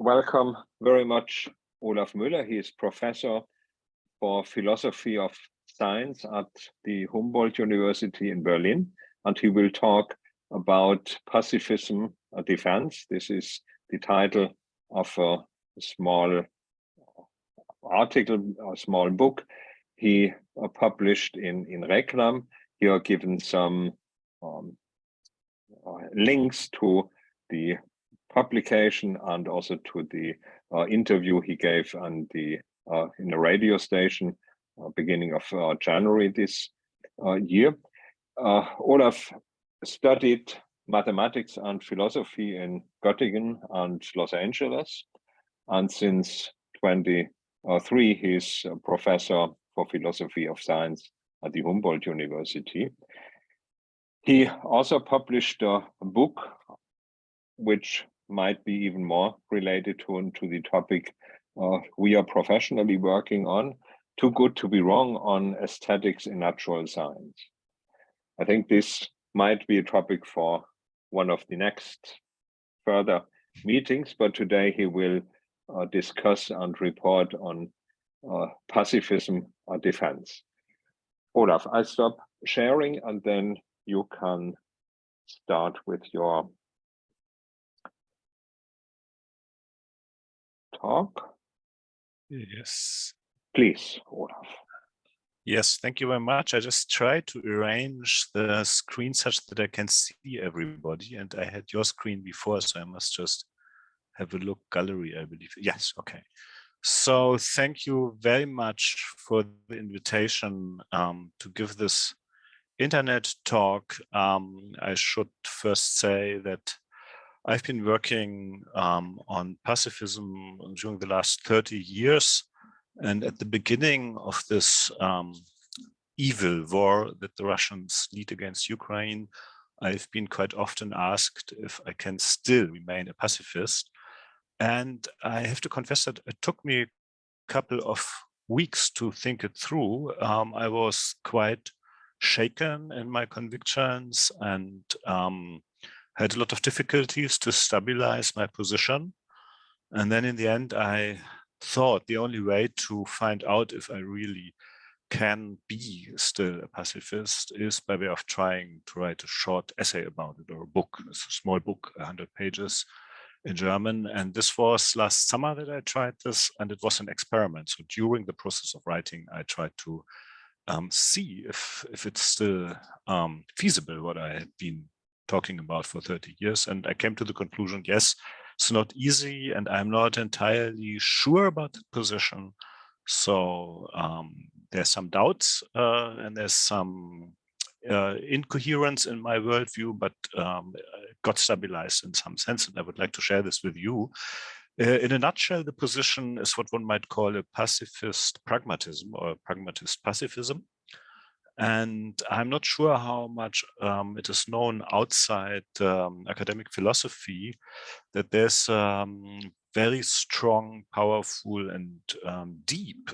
welcome very much Olaf Mueller. He is professor for philosophy of science at the Humboldt University in Berlin, and he will talk about pacifism defense. This is the title of a small article, a small book he published in Reclam. Here are given some links to the publication and also to the interview he gave on the in a radio station beginning of January this year. Olaf studied mathematics and philosophy in Göttingen and Los Angeles, and since 2023 he's a professor for philosophy of science at the Humboldt University. He also published a book which might be even more related to the topic we are professionally working on, Too Good to Be Wrong, on aesthetics in natural science. I think this might be a topic for one of the next further meetings, but today he will discuss and report on pacifism defense. Olaf, I'll stop sharing and then you can start with your talk. Yes. Please, Olaf. Yes, thank you very much. I just tried to arrange the screen such that I can see everybody, and I had your screen before, so I must just have a look. Gallery, I believe. Yes, okay. So thank you very much for the invitation to give this internet talk. I should first say that I've been working on pacifism during the last 30 years. And at the beginning of this evil war that the Russians lead against Ukraine, I've been quite often asked if I can still remain a pacifist. And I have to confess that it took me a couple of weeks to think it through. I was quite shaken in my convictions and had a lot of difficulties to stabilize my position. And then in the end, I thought the only way to find out if I really can be still a pacifist is by way of trying to write a short essay about it, or a book. It's a small book, 100 pages in German. And this was last summer that I tried this, and it was an experiment. So during the process of writing, I tried to see if it's still feasible what I had been talking about for 30 years. And I came to the conclusion, yes, it's not easy, and I'm not entirely sure about the position. So there's some doubts and there's some incoherence in my worldview, but it got stabilized in some sense, and I would like to share this with you. In a nutshell, the position is what one might call a pacifist pragmatism or pragmatist pacifism. And I'm not sure how much it is known outside academic philosophy that there's very strong, powerful, and deep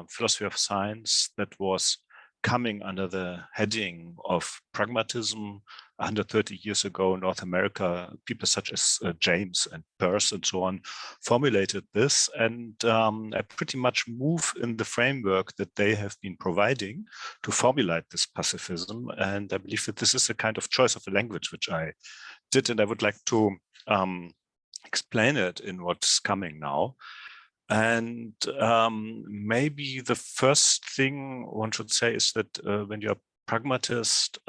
philosophy of science that was coming under the heading of pragmatism 130 years ago in North America. People such as James and Peirce and so on formulated this, and I pretty much move in the framework that they have been providing to formulate this pacifism. And I believe that this is a kind of choice of a language which I did, and I would like to explain it in what's coming now. And maybe the first thing one should say is that when you're a pragmatist,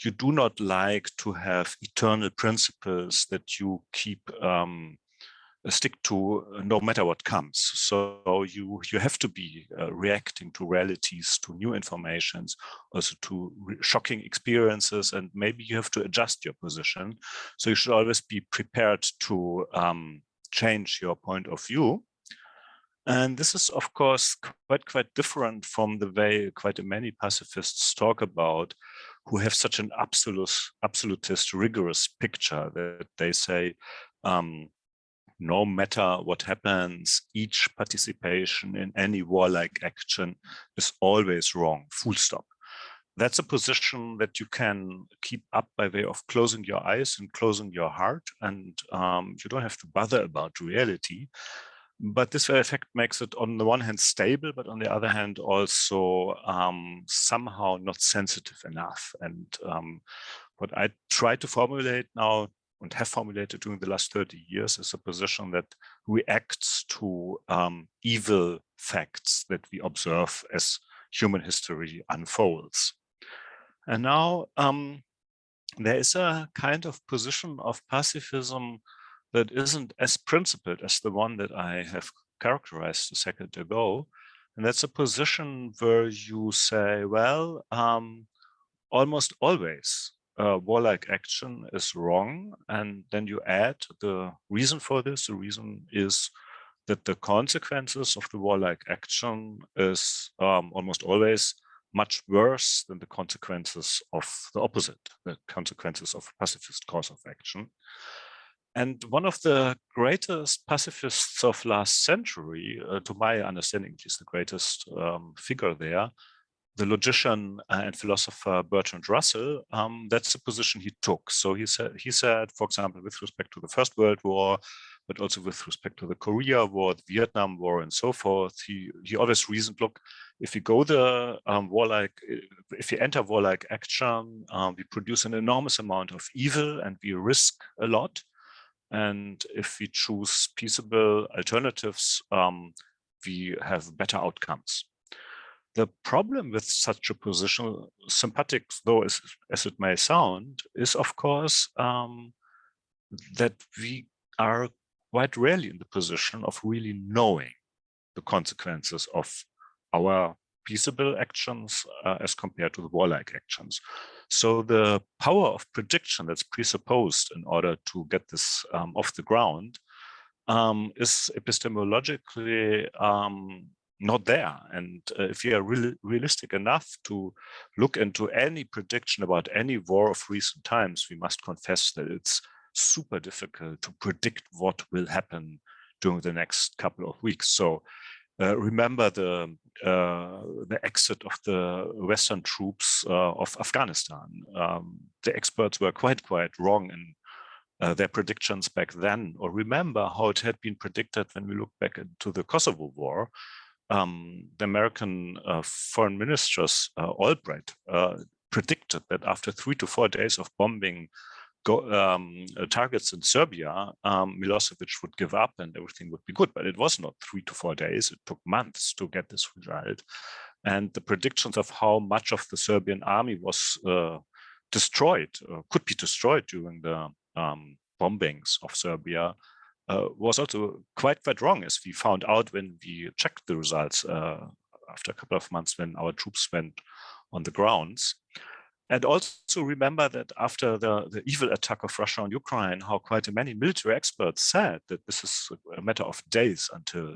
you do not like to have eternal principles that you keep stick to no matter what comes. So you have to be reacting to realities, to new informations, also to shocking experiences, and maybe you have to adjust your position. So you should always be prepared to change your point of view. And this is, of course, quite different from the way quite many pacifists talk about, who have such an absolutist, rigorous picture that they say, no matter what happens, each participation in any warlike action is always wrong, full stop. that's a position that you can keep up by way of closing your eyes and closing your heart, and you don't have to bother about reality. But this effect makes it, on the one hand, stable, but on the other hand, also somehow not sensitive enough. And what I try to formulate now and have formulated during the last 30 years is a position that reacts to evil facts that we observe as human history unfolds. And now there is a kind of position of pacifism that isn't as principled as the one that I have characterized a second ago. And that's a position where you say, well, almost always warlike action is wrong. And then you add the reason for this. The reason is that the consequences of the warlike action is almost always much worse than the consequences of the opposite, the consequences of pacifist course of action. And one of the greatest pacifists of last century, to my understanding, is the greatest figure there, the logician and philosopher Bertrand Russell, that's the position he took. So he said, for example, with respect to the First World War, but also with respect to the Korea War, the Vietnam War, and so forth, he always reasoned, look, if we go the if we enter warlike action, we produce an enormous amount of evil and we risk a lot. And if we choose peaceable alternatives, we have better outcomes. The problem with such a position, sympathetic though as it may sound, is of course that we are quite rarely in the position of really knowing the consequences of our peaceable actions as compared to the warlike actions. So the power of prediction that's presupposed in order to get this off the ground is epistemologically not there. And if you are realistic enough to look into any prediction about any war of recent times, we must confess that it's super difficult to predict what will happen during the next couple of weeks. So remember the exit of the Western troops of Afghanistan. The experts were quite wrong in their predictions back then. Or remember how it had been predicted when we look back into the Kosovo War. The American foreign ministers, Albright, predicted that after 3 to 4 days of bombing targets in Serbia, Milosevic would give up and everything would be good. But it was not 3 to 4 days. It took months to get this result. And the predictions of how much of the Serbian army was destroyed, could be destroyed during the bombings of Serbia, was also quite wrong, as we found out when we checked the results after a couple of months when our troops went on the grounds. And also remember that after the evil attack of Russia on Ukraine, how quite many military experts said that this is a matter of days until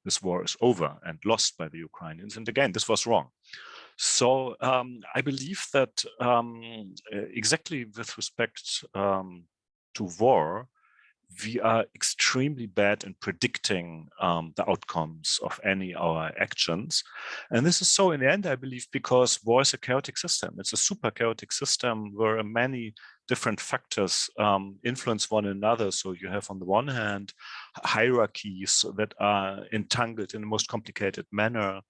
this war is over and lost by the Ukrainians. And again, this was wrong. So I believe that exactly with respect to war, we are extremely bad in predicting the outcomes of any of our actions. And this is so in the end, I believe, because war is a chaotic system. It's a super chaotic system where many different factors influence one another. So you have on the one hand, hierarchies that are entangled in the most complicated manner.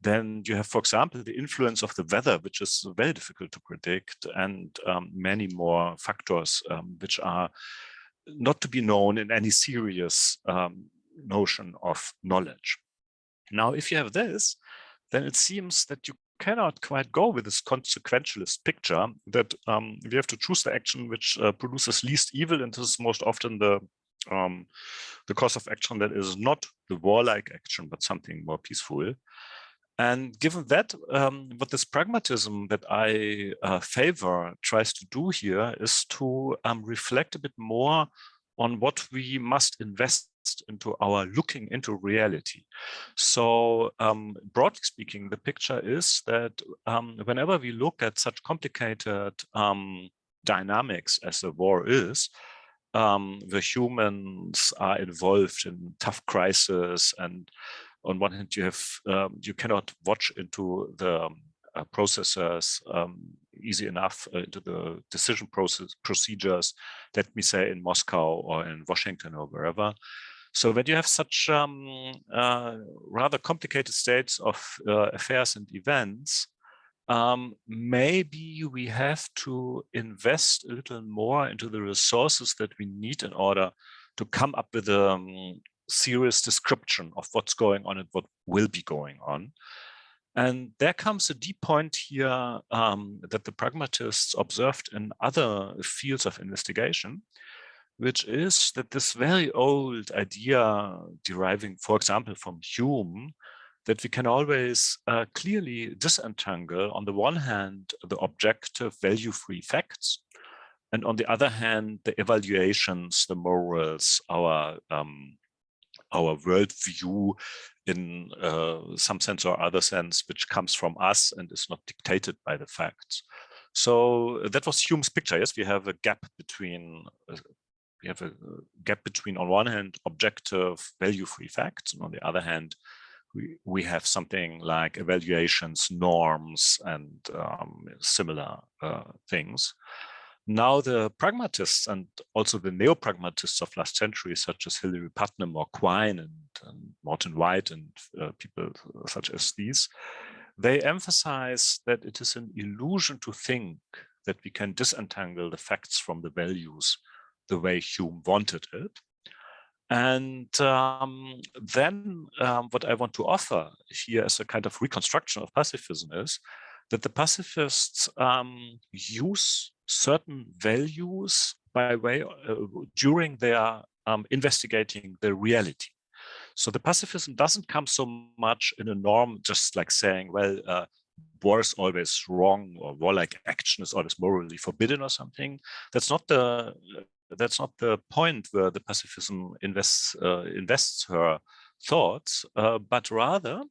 Then you have, for example, the influence of the weather, which is very difficult to predict, and many more factors which are not to be known in any serious notion of knowledge. Now, if you have this, then it seems that you cannot quite go with this consequentialist picture that we have to choose the action which produces least evil, and this is most often the course of action that is not the warlike action, but something more peaceful. And given that, what this pragmatism that I favor tries to do here is to reflect a bit more on what we must invest into our looking into reality. So broadly speaking, the picture is that whenever we look at such complicated dynamics as the war is, the humans are involved in tough crises, and on one hand, you have you cannot watch into the processors easy enough into the decision procedures, let me say in Moscow or in Washington or wherever. So when you have such rather complicated states of affairs and events, maybe we have to invest a little more into the resources that we need in order to come up with a serious description of what's going on and what will be going on. And there comes a deep point here that the pragmatists observed in other fields of investigation, which is that this very old idea deriving, for example, from Hume, that we can always clearly disentangle, on the one hand, the objective value-free facts, and on the other hand, the evaluations, the morals, our worldview in some sense or other sense, which comes from us and is not dictated by the facts. So that was Hume's picture. Yes, we have a gap between on one hand objective value-free facts, and on the other hand we have something like evaluations, norms, and similar things. Now the pragmatists and also the neo-pragmatists of last century, such as Hilary Putnam or Quine and Morton White and people such as these, they emphasize that it is an illusion to think that we can disentangle the facts from the values the way Hume wanted it. And then what I want to offer here as a kind of reconstruction of pacifism is that the pacifists use certain values by way during their investigating the reality. So the pacifism doesn't come so much in a norm, just like saying, well, war is always wrong, or warlike action is always morally forbidden or something. That's not the point where the pacifism invests her thoughts, but rather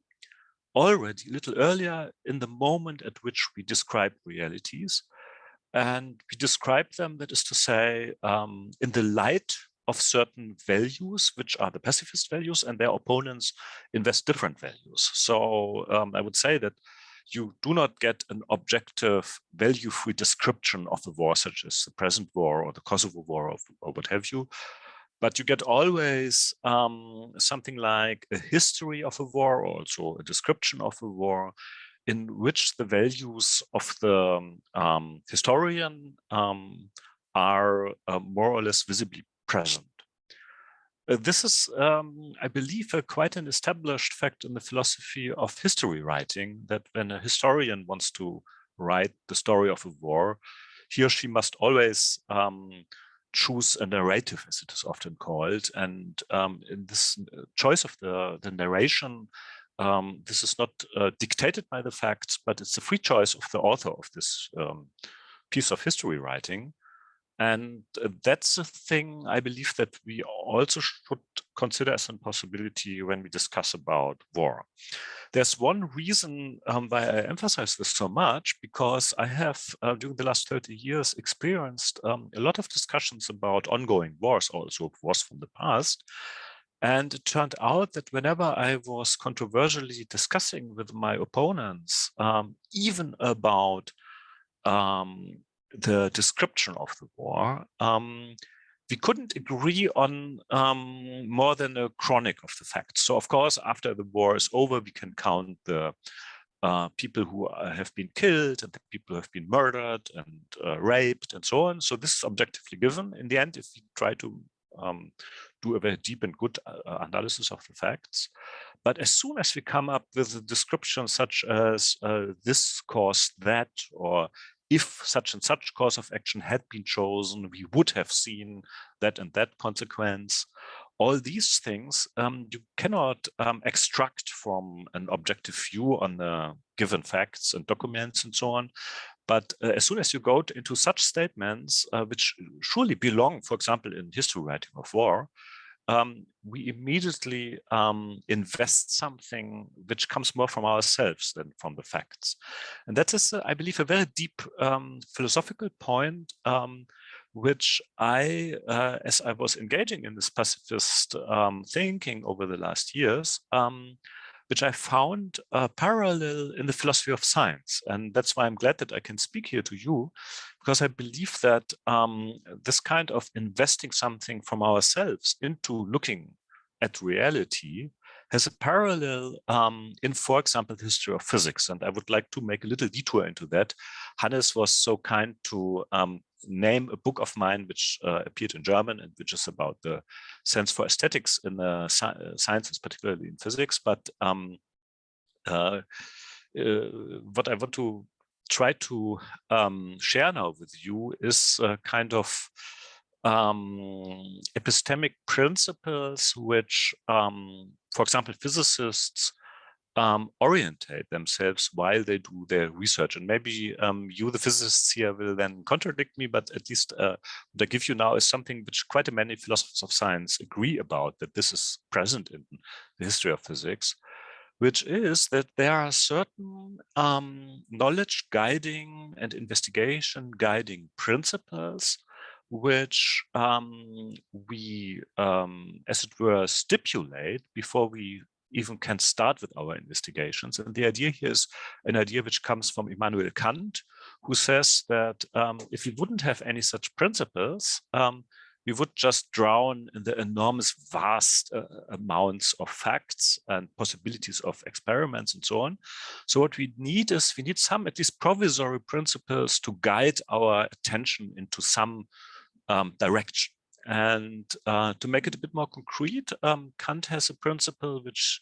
already a little earlier in the moment at which we describe realities. And we describe them, that is to say, in the light of certain values, which are the pacifist values, and their opponents invest different values. So I would say that you do not get an objective value-free description of the war, such as the present war or the Kosovo war or what have you, but you get always something like a history of a war, or also a description of a war, in which the values of the historian are more or less visibly present. This is, I believe, quite an established fact in the philosophy of history writing, that when a historian wants to write the story of a war, he or she must always choose a narrative, as it is often called. And in this choice of the narration, this is not dictated by the facts, but it's a free choice of the author of this piece of history writing. And that's a thing I believe that we also should consider as a possibility when we discuss about war. There's one reason why I emphasize this so much, because I have, during the last 30 years, experienced a lot of discussions about ongoing wars, also wars from the past. And it turned out that whenever I was controversially discussing with my opponents, even about the description of the war, we couldn't agree on more than a chronic of the facts. So of course, after the war is over, we can count the people who have been killed and the people who have been murdered and raped and so on. So this is objectively given. In the end, if we try to do a very deep and good analysis of the facts. But as soon as we come up with a description such as this caused that, or if such and such course of action had been chosen, we would have seen that and that consequence. All these things you cannot extract from an objective view on the given facts and documents and so on. But as soon as you go into such statements, which surely belong, for example, in history writing of war, we immediately invest something which comes more from ourselves than from the facts. And that is, I believe, a very deep philosophical point, which I, as I was engaging in this pacifist thinking over the last years, which I found parallel in the philosophy of science. And that's why I'm glad that I can speak here to you, because I believe that this kind of investing something from ourselves into looking at reality has a parallel in, for example, the history of physics. And I would like to make a little detour into that. Hannes was so kind to name a book of mine, which appeared in German and which is about the sense for aesthetics in the sciences, particularly in physics. But what I want to try to share now with you is a kind of epistemic principles which, for example, physicists orientate themselves while they do their research. And maybe you, the physicists here, will then contradict me, but at least what I give you now is something which quite many philosophers of science agree about, that this is present in the history of physics, which is that there are certain knowledge guiding and investigation guiding principles which we, as it were, stipulate before we even can start with our investigations. And the idea here is an idea which comes from Immanuel Kant, who says that if we wouldn't have any such principles, we would just drown in the enormous, vast amounts of facts and possibilities of experiments and so on. So what we need is, we need some, at least provisory principles to guide our attention into some direction. And to make it a bit more concrete, Kant has a principle which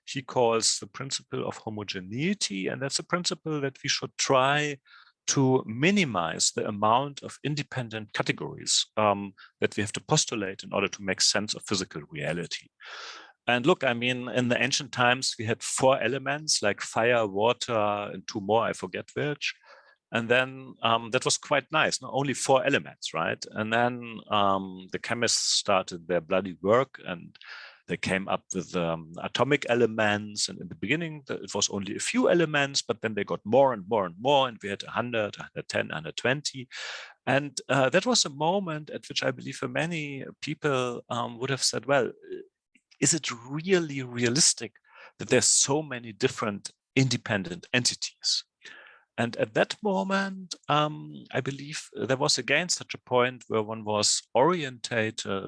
he calls the principle of homogeneity. And that's a principle that we should try to minimize the amount of independent categories that we have to postulate in order to make sense of physical reality. And look, I mean, in the ancient times, we had 4 elements like fire, water, and 2 more, I forget which. And then that was quite nice, not only 4 elements, right? And then the chemists started their bloody work and they came up with atomic elements. And in the beginning, it was only a few elements, but then they got more and more and more. And we had 100, 110, 120. And that was a moment at which I believe many people would have said, well, is it really realistic that there's so many different independent entities? And at that moment, I believe there was again such a point where one was orientating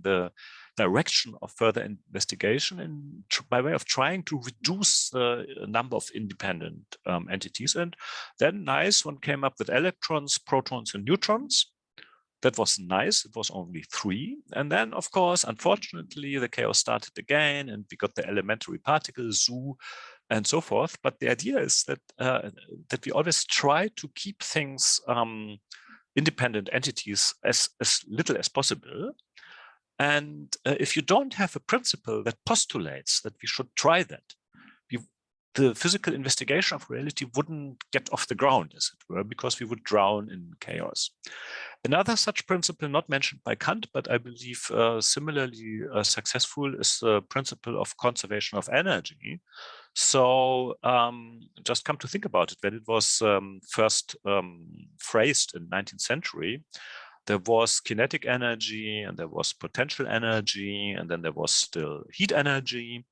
the direction of further investigation and by way of trying to reduce the number of independent entities. And then nice, one came up with electrons, protons, and neutrons. That was nice. It was only 3. And then, of course, unfortunately, the chaos started again and we got the elementary particles, zoo, and so forth. But the idea is that that we always try to keep things independent entities as little as possible. And if you don't have a principle that postulates that we should try that, the physical investigation of reality wouldn't get off the ground, as it were, because we would drown in chaos. Another such principle not mentioned by Kant, but I believe similarly successful, is the principle of conservation of energy. So just come to think about it, when it was first phrased in the 19th century, there was kinetic energy and there was potential energy, and then there was still heat energy.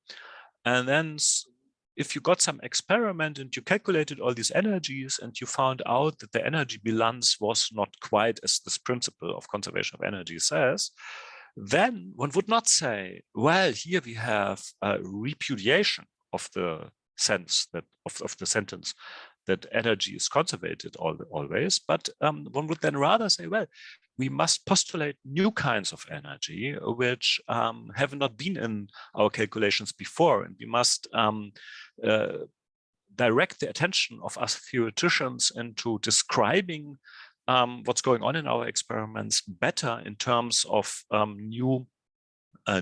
And then if you got some experiment and you calculated all these energies and you found out that the energy balance was not quite as this principle of conservation of energy says, then one would not say, well, here we have a repudiation of the sense that of the sentence that energy is conservated always, but one would then rather say, well, we must postulate new kinds of energy which have not been in our calculations before, and we must direct the attention of us theoreticians into describing what's going on in our experiments better in terms of new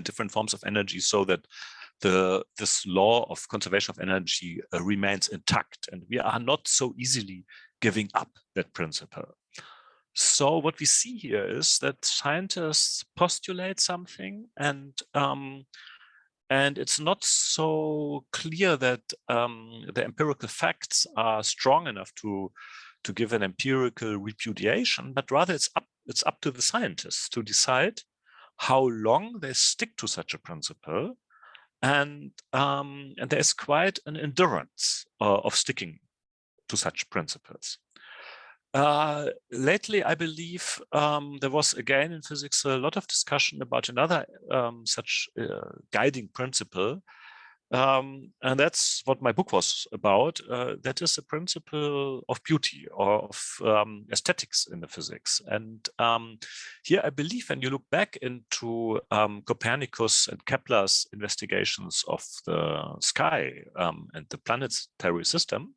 different forms of energy, so that this law of conservation of energy remains intact, and we are not so easily giving up that principle. So what we see here is that scientists postulate something, and it's not so clear that the empirical facts are strong enough to give an empirical repudiation, but rather it's up to the scientists to decide how long they stick to such a principle, And there is quite an endurance of sticking to such principles. Lately, I believe there was again in physics a lot of discussion about another such guiding principle. And that's what my book was about. That is the principle of beauty or of aesthetics in the physics. And here I believe when you look back into Copernicus and Kepler's investigations of the sky and the planetary system,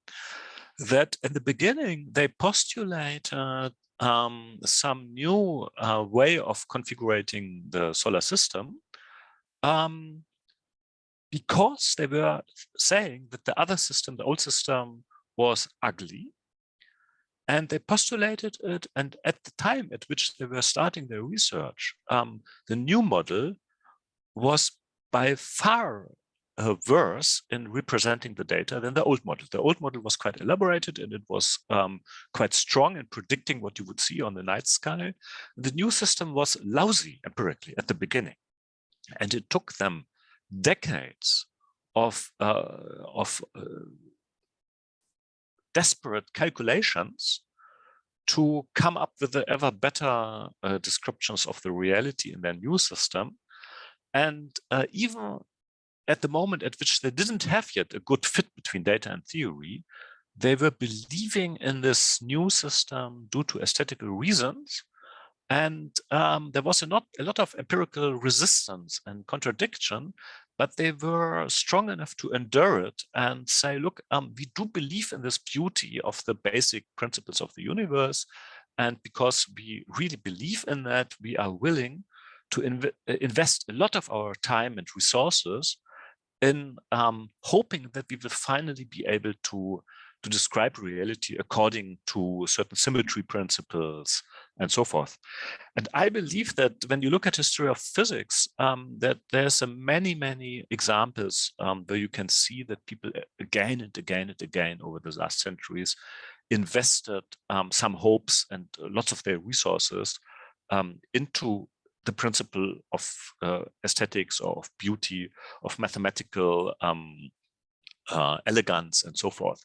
that in the beginning they postulated some new way of configuring the solar system, because they were saying that the other system, the old system, was ugly. And they postulated it. And at the time at which they were starting their research, the new model was by far worse in representing the data than the old model. The old model was quite elaborated and it was quite strong in predicting what you would see on the night sky. The new system was lousy empirically at the beginning. And it took them decades of desperate calculations to come up with the ever better descriptions of the reality in their new system. And even at the moment at which they didn't have yet a good fit between data and theory, they were believing in this new system due to aesthetical reasons. And there was a lot of empirical resistance and contradiction, but they were strong enough to endure it and say, look, we do believe in this beauty of the basic principles of the universe. And because we really believe in that, we are willing to invest a lot of our time and resources in hoping that we will finally be able to describe reality according to certain symmetry principles and so forth. And I believe that when you look at history of physics, that there's many examples where you can see that people again and again and again over the last centuries invested some hopes and lots of their resources into the principle of aesthetics or of beauty, of mathematical elegance and so forth.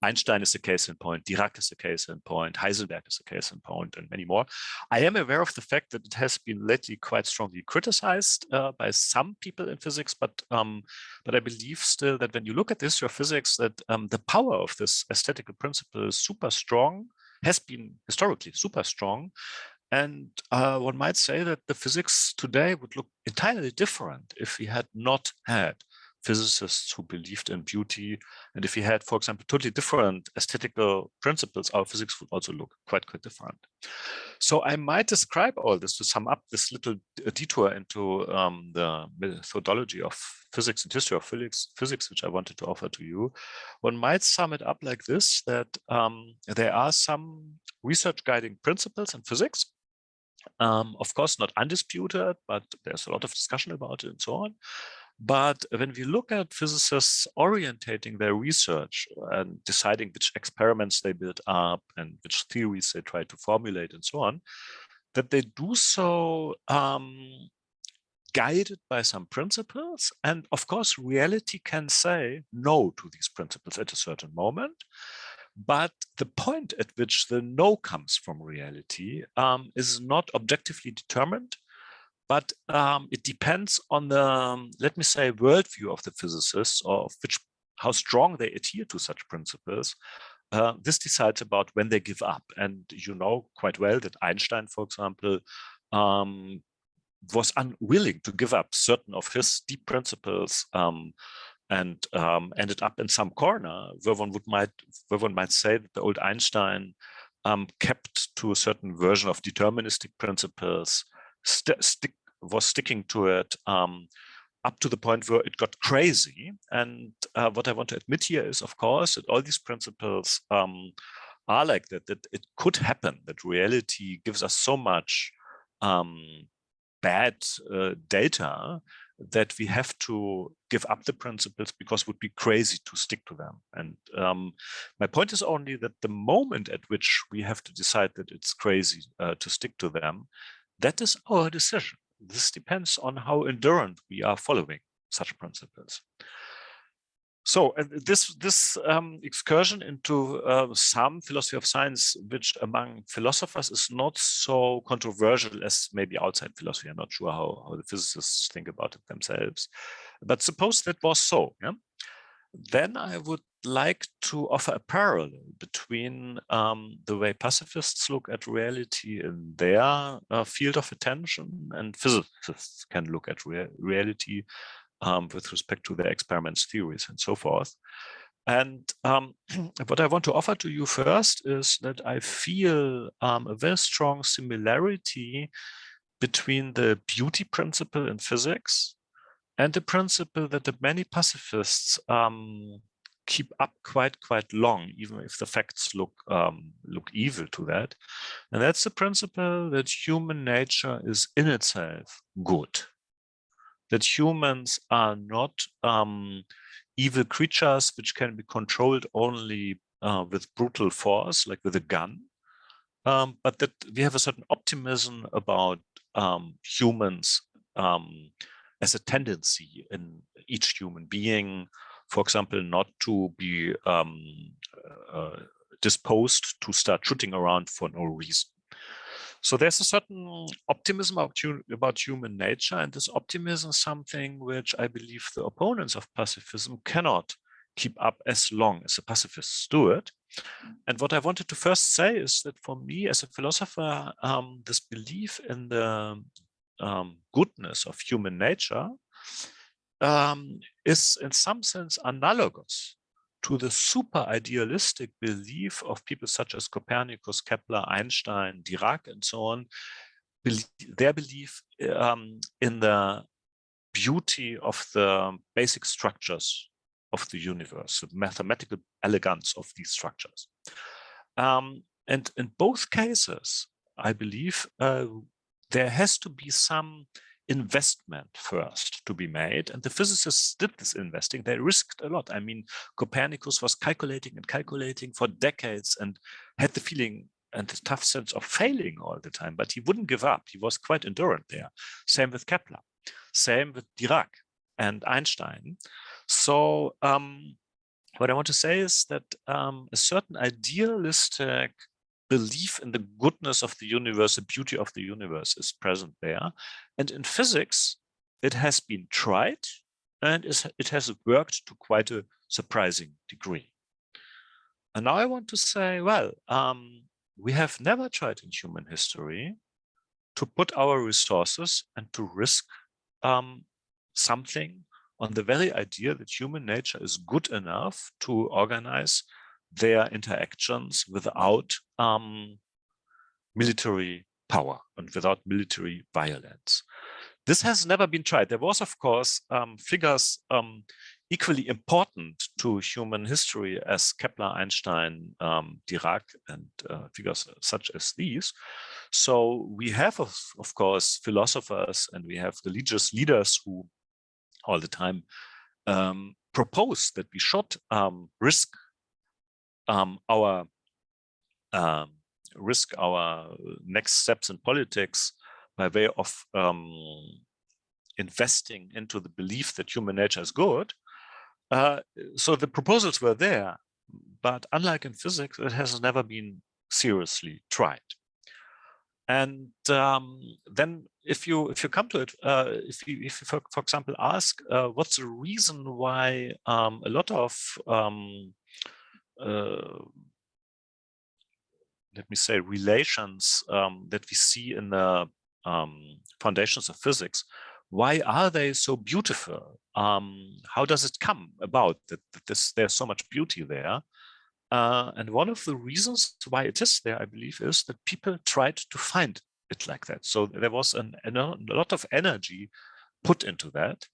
Einstein is a case in point, Dirac is a case in point, Heisenberg is a case in point, and many more. I am aware of the fact that it has been lately quite strongly criticized by some people in physics, but I believe still that when you look at the history of physics, that the power of this aesthetical principle is super strong, has been historically super strong. And one might say that the physics today would look entirely different if we had not had physicists who believed in beauty. And if we had, for example, totally different aesthetical principles, our physics would also look quite different. So I might describe all this to sum up this little detour into the methodology of physics and history of physics, which I wanted to offer to you. One might sum it up like this, that there are some research guiding principles in physics. Of course, not undisputed, but there's a lot of discussion about it and so on. But when we look at physicists orientating their research and deciding which experiments they build up and which theories they try to formulate and so on, that they do so guided by some principles. And of course, reality can say no to these principles at a certain moment. But the point at which the no comes from reality is not objectively determined, but it depends on the, let me say, worldview of the physicists, or of how strong they adhere to such principles. This decides about when they give up. And you know quite well that Einstein, for example, was unwilling to give up certain of his deep principles and ended up in some corner where one might say that the old Einstein kept to a certain version of deterministic principles, was sticking to it up to the point where it got crazy. And what I want to admit here is, of course, that all these principles are like that it could happen that reality gives us so much bad data that we have to give up the principles because it would be crazy to stick to them. And my point is only that the moment at which we have to decide that it's crazy to stick to them, that is our decision. This depends on how endurant we are following such principles. So this excursion into some philosophy of science, which among philosophers is not so controversial as maybe outside philosophy. I'm not sure how the physicists think about it themselves, but suppose that was so. Yeah? Then I would like to offer a parallel between the way pacifists look at reality in their field of attention and physicists can look at reality with respect to their experiments, theories, and so forth. And what I want to offer to you first is that I feel a very strong similarity between the beauty principle in physics and the principle that the many pacifists keep up quite long, even if the facts look evil to that. And that's the principle that human nature is in itself good. That humans are not evil creatures which can be controlled only with brutal force, like with a gun, but that we have a certain optimism about humans as a tendency in each human being, for example, not to be disposed to start shooting around for no reason. So there's a certain optimism about human nature, and this optimism is something which I believe the opponents of pacifism cannot keep up as long as the pacifists do it. And what I wanted to first say is that for me as a philosopher, this belief in the goodness of human nature is in some sense analogous to the super idealistic belief of people such as Copernicus, Kepler, Einstein, Dirac, and so on, their belief in the beauty of the basic structures of the universe, the mathematical elegance of these structures. And in both cases, I believe there has to be some investment first to be made, and the physicists did this investing. They risked a lot. I mean, Copernicus was calculating and calculating for decades and had the feeling and the tough sense of failing all the time, but he wouldn't give up. He was quite endurant there. Same with Kepler, same with Dirac and Einstein. So what I want to say is that a certain idealistic belief in the goodness of the universe, the beauty of the universe is present there. And in physics, it has been tried and it has worked to quite a surprising degree. And now I want to say, well, we have never tried in human history to put our resources and to risk something on the very idea that human nature is good enough to organize their interactions without military power and without military violence. This has never been tried. There was, of course, figures equally important to human history as Kepler, Einstein, Dirac, and figures such as these. So we have, of course, philosophers and we have religious leaders who all the time propose that we should risk our next steps in politics by way of investing into the belief that human nature is good. So the proposals were there, but unlike in physics, it has never been seriously tried. And then if you come to it, if you for example ask what's the reason why a lot of let me say relations that we see in the foundations of physics, why are they so beautiful? How does it come about that there's so much beauty there? And one of the reasons why it is there, I believe, is that people tried to find it like that. So there was a lot of energy put into that.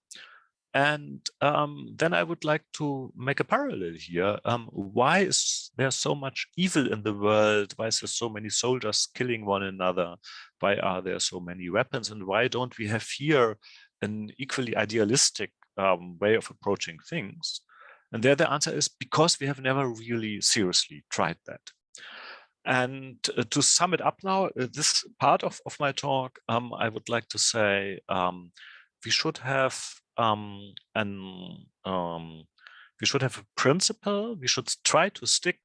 And then I would like to make a parallel here. Why is there so much evil in the world? Why is there so many soldiers killing one another? Why are there so many weapons? And why don't we have here an equally idealistic way of approaching things? And there the answer is because we have never really seriously tried that. And to sum it up now, this part of my talk, I would like to say we should have we should have a principle. We should try to stick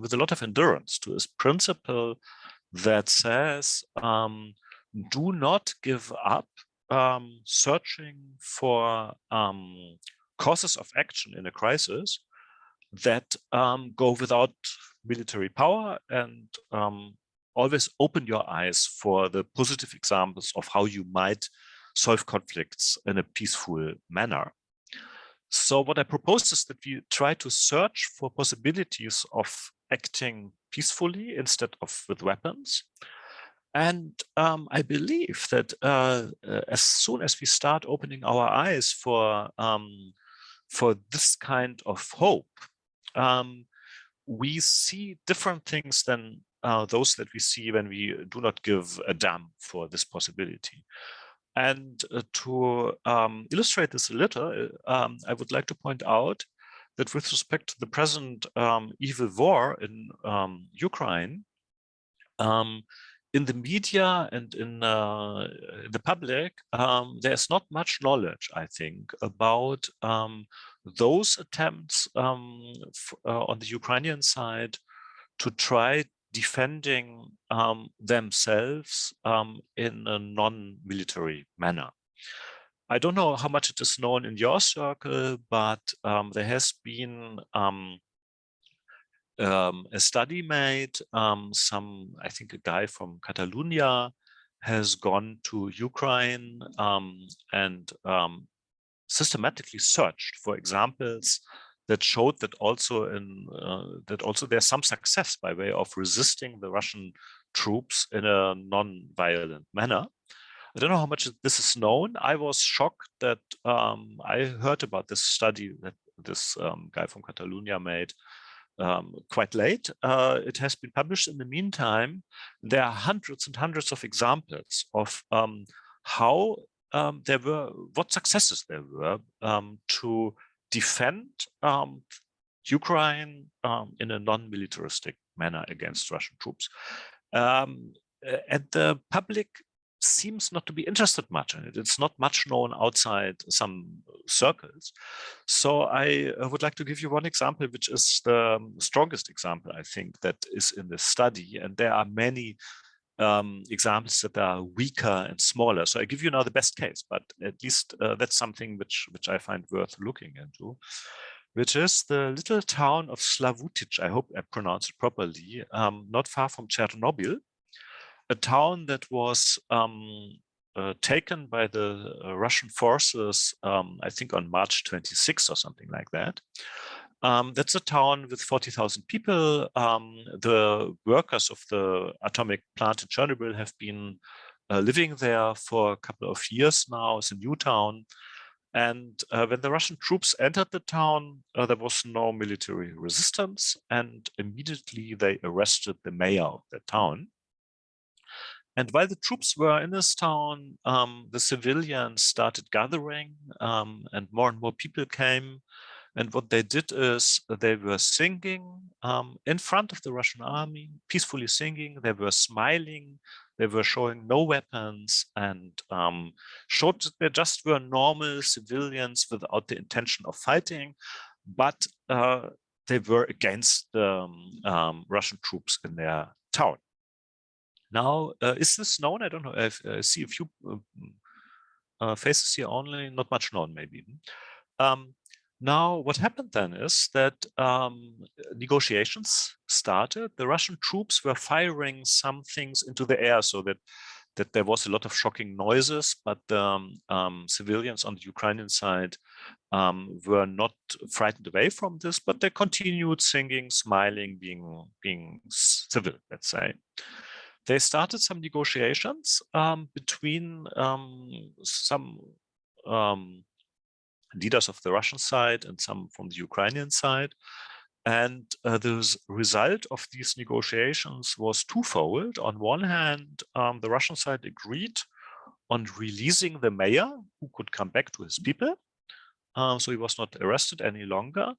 with a lot of endurance to this principle that says, do not give up searching for causes of action in a crisis that go without military power, and always open your eyes for the positive examples of how you might solve conflicts in a peaceful manner. So what I propose is that we try to search for possibilities of acting peacefully instead of with weapons. And I believe that as soon as we start opening our eyes for this kind of hope, we see different things than those that we see when we do not give a damn for this possibility. And to illustrate this a little, I would like to point out that with respect to the present evil war in Ukraine, in the media and in the public, there's not much knowledge, I think, about those attempts on the Ukrainian side to try defending themselves in a non-military manner. I don't know how much it is known in your circle, but there has been a study made. I think a guy from Catalonia has gone to Ukraine and systematically searched for examples that showed that also there's some success by way of resisting the Russian troops in a non-violent manner. I don't know how much this is known. I was shocked that I heard about this study that this guy from Catalonia made quite late. It has been published in the meantime. There are hundreds and hundreds of examples of how what successes there were to defend Ukraine in a non-militaristic manner against Russian troops. And the public seems not to be interested much in it. It's not much known outside some circles. So I would like to give you one example, which is the strongest example, I think, that is in this study. And there are many examples that are weaker and smaller. So I give you now the best case, but at least that's something which I find worth looking into, which is the little town of Slavutic. I hope I pronounce it properly, not far from Chernobyl, a town that was taken by the Russian forces, I think on March 26th or something like that. That's a town with 40,000 people. The workers of the atomic plant in Chernobyl have been living there for a couple of years now. It's a new town. And when the Russian troops entered the town, there was no military resistance. And immediately they arrested the mayor of the town. And while the troops were in this town, the civilians started gathering and more people came. And what they did is they were singing in front of the Russian army, peacefully singing. They were smiling. They were showing no weapons and showed that they just were normal civilians without the intention of fighting. But they were against the Russian troops in their town. Now, is this known? I don't know. I see a few faces here only, not much known maybe. Now, what happened then is that negotiations started. The Russian troops were firing some things into the air so that there was a lot of shocking noises, but the civilians on the Ukrainian side were not frightened away from this, but they continued singing, smiling, being civil, let's say. They started some negotiations between some leaders of the Russian side and some from the Ukrainian side. And the result of these negotiations was twofold. On one hand, the Russian side agreed on releasing the mayor, who could come back to his people. So he was not arrested any longer.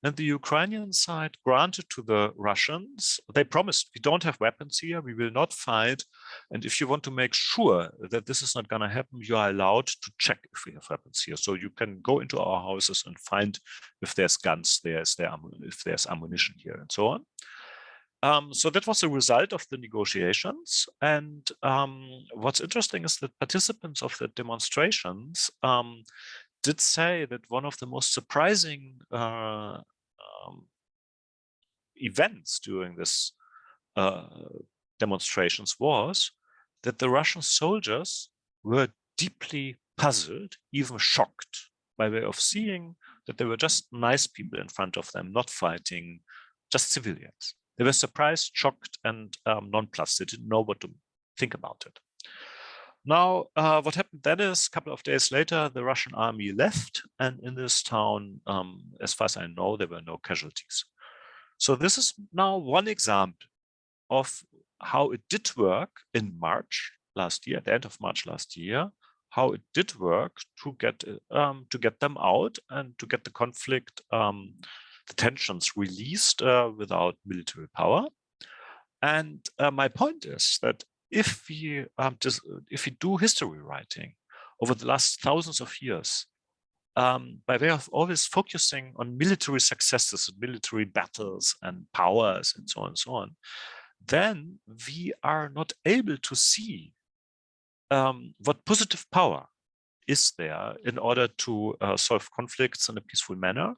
And the Ukrainian side granted to the Russians, they promised, we don't have weapons here, we will not fight. And if you want to make sure that this is not going to happen, you are allowed to check if we have weapons here. So you can go into our houses and find if there's guns there, if there's ammunition here, and so on. So that was the result of the negotiations. And what's interesting is that participants of the demonstrations did say that one of the most surprising events during this demonstrations was that the Russian soldiers were deeply puzzled, even shocked, by way of seeing that there were just nice people in front of them, not fighting, just civilians. They were surprised, shocked, and nonplussed. They didn't know what to think about it. Now, what happened then is, a couple of days later, the Russian army left, and in this town, as far as I know, there were no casualties. So this is now one example of how it did work in March last year, at the end of March last year, how it did work to get them out and to get the conflict, the tensions released without military power. And my point is that if we do history writing over the last thousands of years, by way of always focusing on military successes, military battles and powers and so on, then we are not able to see what positive power is there in order to solve conflicts in a peaceful manner.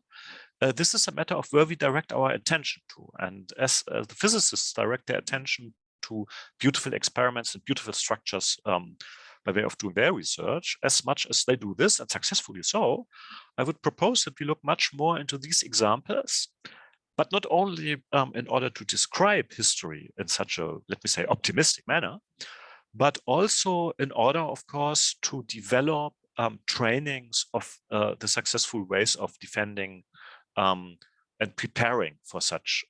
This is a matter of where we direct our attention to. And as the physicists direct their attention to beautiful experiments and beautiful structures by way of doing their research, as much as they do this, and successfully so, I would propose that we look much more into these examples, but not only in order to describe history in such a, let me say, optimistic manner, but also in order, of course, to develop trainings of the successful ways of defending and preparing for such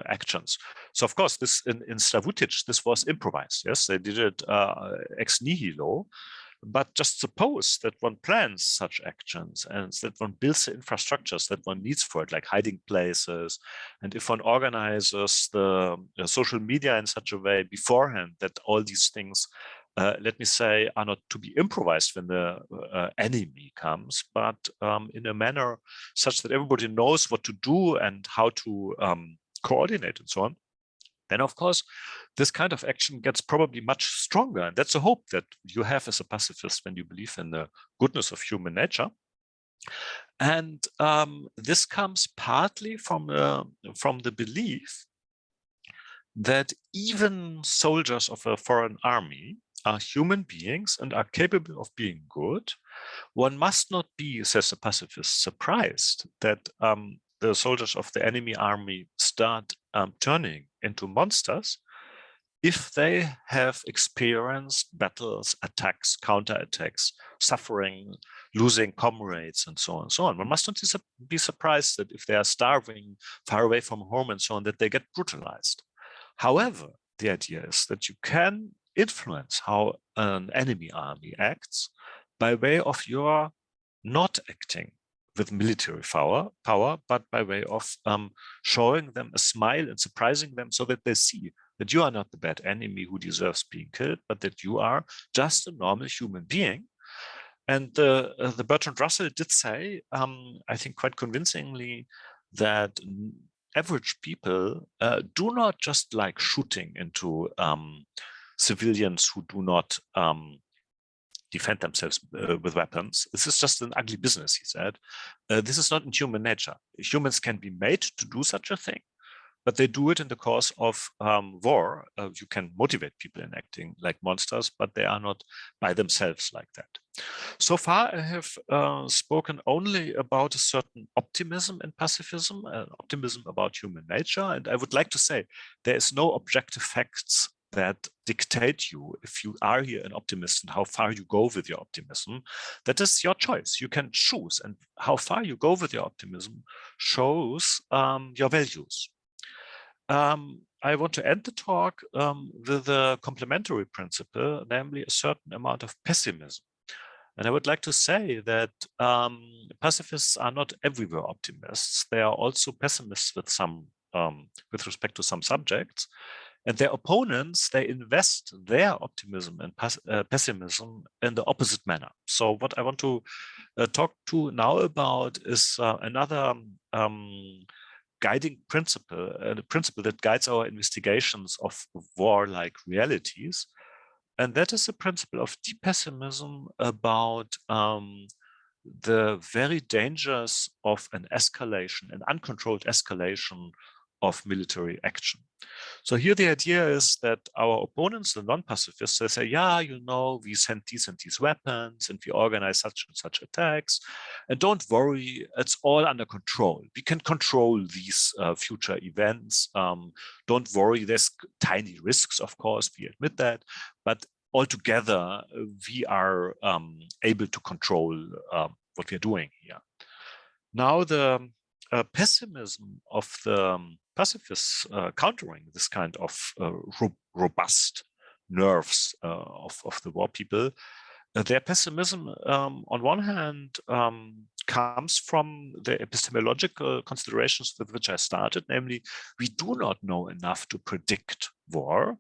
actions. So, of course, this in Slavutic, this was improvised. Yes, they did it ex nihilo. But just suppose that one plans such actions and that one builds the infrastructures that one needs for it, like hiding places. And if one organizes the social media in such a way beforehand that all these things, let me say, are not to be improvised when the enemy comes, but in a manner such that everybody knows what to do and how to coordinate and so on, then of course, this kind of action gets probably much stronger. And that's a hope that you have as a pacifist when you believe in the goodness of human nature. And this comes partly from the belief that even soldiers of a foreign army are human beings and are capable of being good. One must not be, says the pacifist, surprised that the soldiers of the enemy army start turning into monsters if they have experienced battles, attacks, counterattacks, suffering, losing comrades, and so on and so on. One must not be surprised that if they are starving, far away from home and so on, that they get brutalized. However, the idea is that you can influence how an enemy army acts by way of your not acting with military power, but by way of showing them a smile and surprising them so that they see that you are not the bad enemy who deserves being killed, but that you are just a normal human being. And the Bertrand Russell did say, I think quite convincingly, that average people do not just like shooting into civilians who do not defend themselves with weapons. This is just an ugly business, he said. This is not in human nature. Humans can be made to do such a thing, but they do it in the course of war. You can motivate people in acting like monsters, but they are not by themselves like that. So far, I have spoken only about a certain optimism in pacifism, optimism about human nature. And I would like to say there is no objective facts that dictate you if you are here an optimist and how far you go with your optimism. That is your choice. You can choose, and how far you go with your optimism shows your values. I want to end the talk with a complementary principle, namely a certain amount of pessimism. And I would like to say that pacifists are not everywhere optimists. They are also pessimists with with respect to some subjects. And their opponents, they invest their optimism and pessimism in the opposite manner. So what I want to talk to now about is another guiding principle, a principle that guides our investigations of war-like realities. And that is the principle of deep pessimism about the very dangers of an escalation, an uncontrolled escalation of military action. So here the idea is that our opponents, the non-pacifists, they say, yeah, you know, we send these and these weapons and we organize such and such attacks. And don't worry, it's all under control. We can control these future events. Don't worry, there's tiny risks, of course, we admit that. But altogether, we are able to control what we're doing here. Now, the pessimism of the pacifists countering this kind of robust nerves of the war people, their pessimism, on one hand, comes from the epistemological considerations with which I started, namely, we do not know enough to predict war.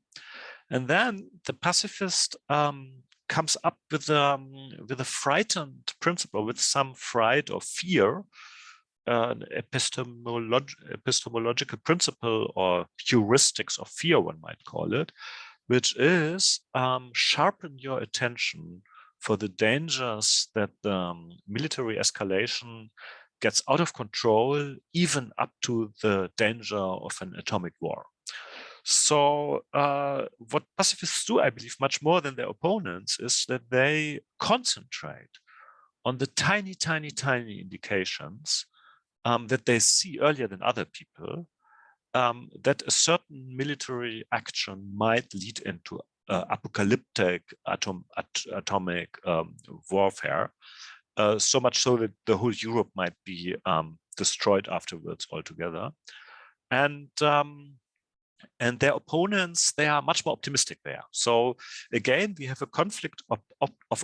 And then the pacifist comes up with a frightened principle, with some fright or fear, an epistemological principle or heuristics of fear, one might call it, which is sharpen your attention for the dangers that the military escalation gets out of control, even up to the danger of an atomic war. So what pacifists do, I believe, much more than their opponents, is that they concentrate on the tiny, tiny, tiny indications that they see earlier than other people, that a certain military action might lead into apocalyptic atomic warfare, so much so that the whole Europe might be destroyed afterwards altogether. And their opponents, they are much more optimistic there. So again, we have a conflict of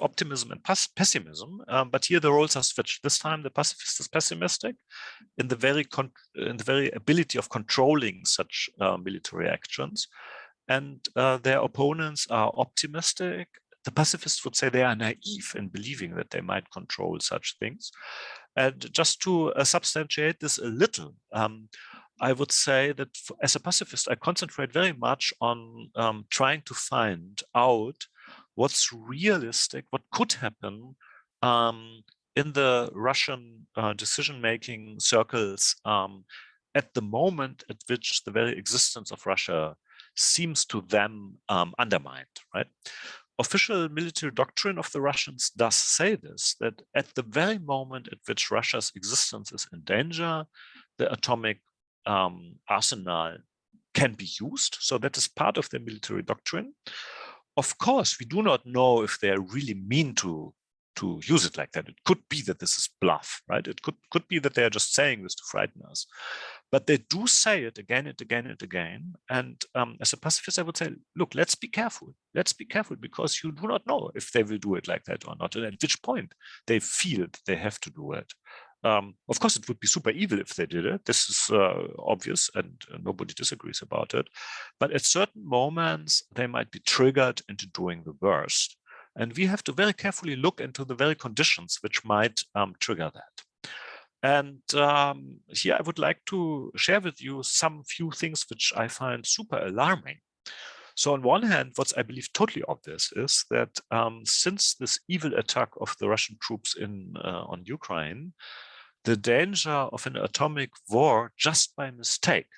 optimism and pessimism, but here the roles are switched. This time the pacifist is pessimistic in the very ability of controlling such military actions, and their opponents are optimistic. The pacifists would say they are naive in believing that they might control such things. And just to substantiate this a little, I would say that as a pacifist, I concentrate very much on trying to find out what's realistic, what could happen in the Russian decision-making circles at the moment at which the very existence of Russia seems to them undermined, right? Official military doctrine of the Russians does say this, that at the very moment at which Russia's existence is in danger, the atomic arsenal can be used. So that is part of their military doctrine. Of course, we do not know if they really mean to use it like that. It could be that this is bluff, right? It could be that they are just saying this to frighten us. But they do say it again and again and again. And as a pacifist, I would say, look, let's be careful. Let's be careful, because you do not know if they will do it like that or not, and at which point they feel that they have to do it. Of course, it would be super evil if they did it. This is obvious, and nobody disagrees about it. But at certain moments, they might be triggered into doing the worst. And we have to very carefully look into the very conditions which might trigger that. And here I would like to share with you some few things which I find super alarming. So on one hand, what I believe totally obvious is that since this evil attack of the Russian troops on Ukraine, the danger of an atomic war just by mistake,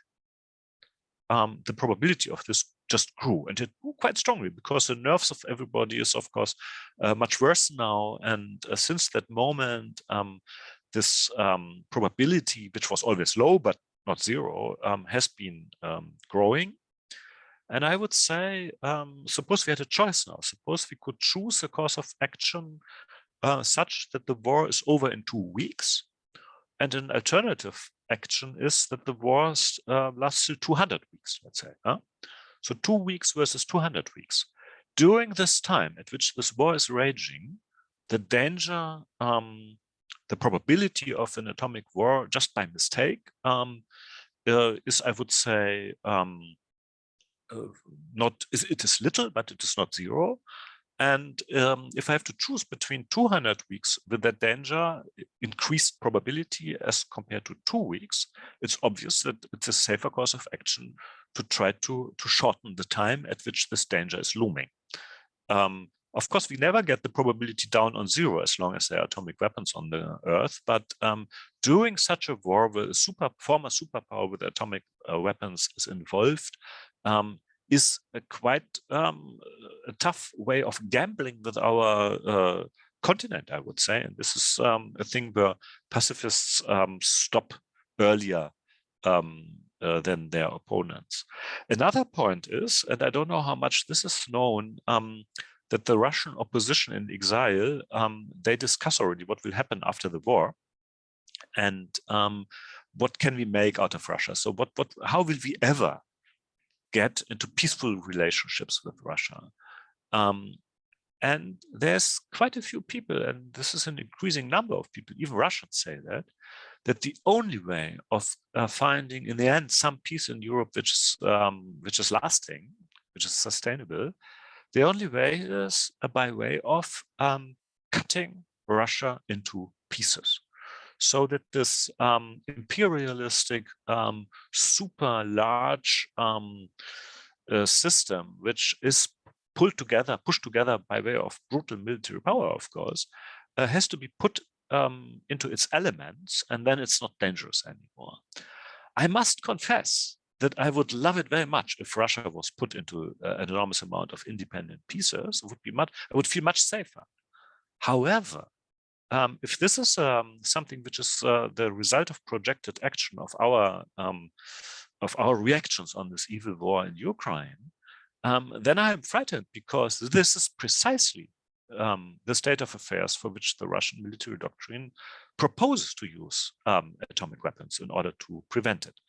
the probability of this just grew, and it grew quite strongly, because the nerves of everybody is, of course, much worse now. And since that moment, this probability, which was always low but not zero, has been growing. And I would say, suppose we had a choice now. Suppose we could choose a course of action such that the war is over in 2 weeks. And an alternative action is that the war lasts till 200 weeks, let's say. So 2 weeks versus 200 weeks. During this time at which this war is raging, the danger, the probability of an atomic war just by mistake is, I would say, it is little, but it is not zero. And if I have to choose between 200 weeks with that danger, increased probability as compared to 2 weeks, it's obvious that it's a safer course of action to try to shorten the time at which this danger is looming. Of course, we never get the probability down on zero as long as there are atomic weapons on the Earth. But during such a war, where a former superpower with atomic weapons is involved, is a quite a tough way of gambling with our continent, I would say. And this is a thing where pacifists stop earlier than their opponents. Another point is, and I don't know how much this is known, that the Russian opposition in exile, they discuss already what will happen after the war, and what can we make out of Russia. So how will we ever get into peaceful relationships with Russia? And there's quite a few people, and this is an increasing number of people, even Russians say that the only way of finding in the end some peace in Europe which is lasting, which is sustainable, the only way is by way of cutting Russia into pieces, so that this imperialistic, super large system, which is pushed together by way of brutal military power, of course, has to be put into its elements, and then it's not dangerous anymore. I must confess that I would love it very much if Russia was put into an enormous amount of independent pieces. I would feel much safer. However, if this is something which is the result of projected action of our reactions on this evil war in Ukraine, then I am frightened, because this is precisely the state of affairs for which the Russian military doctrine proposes to use atomic weapons in order to prevent it.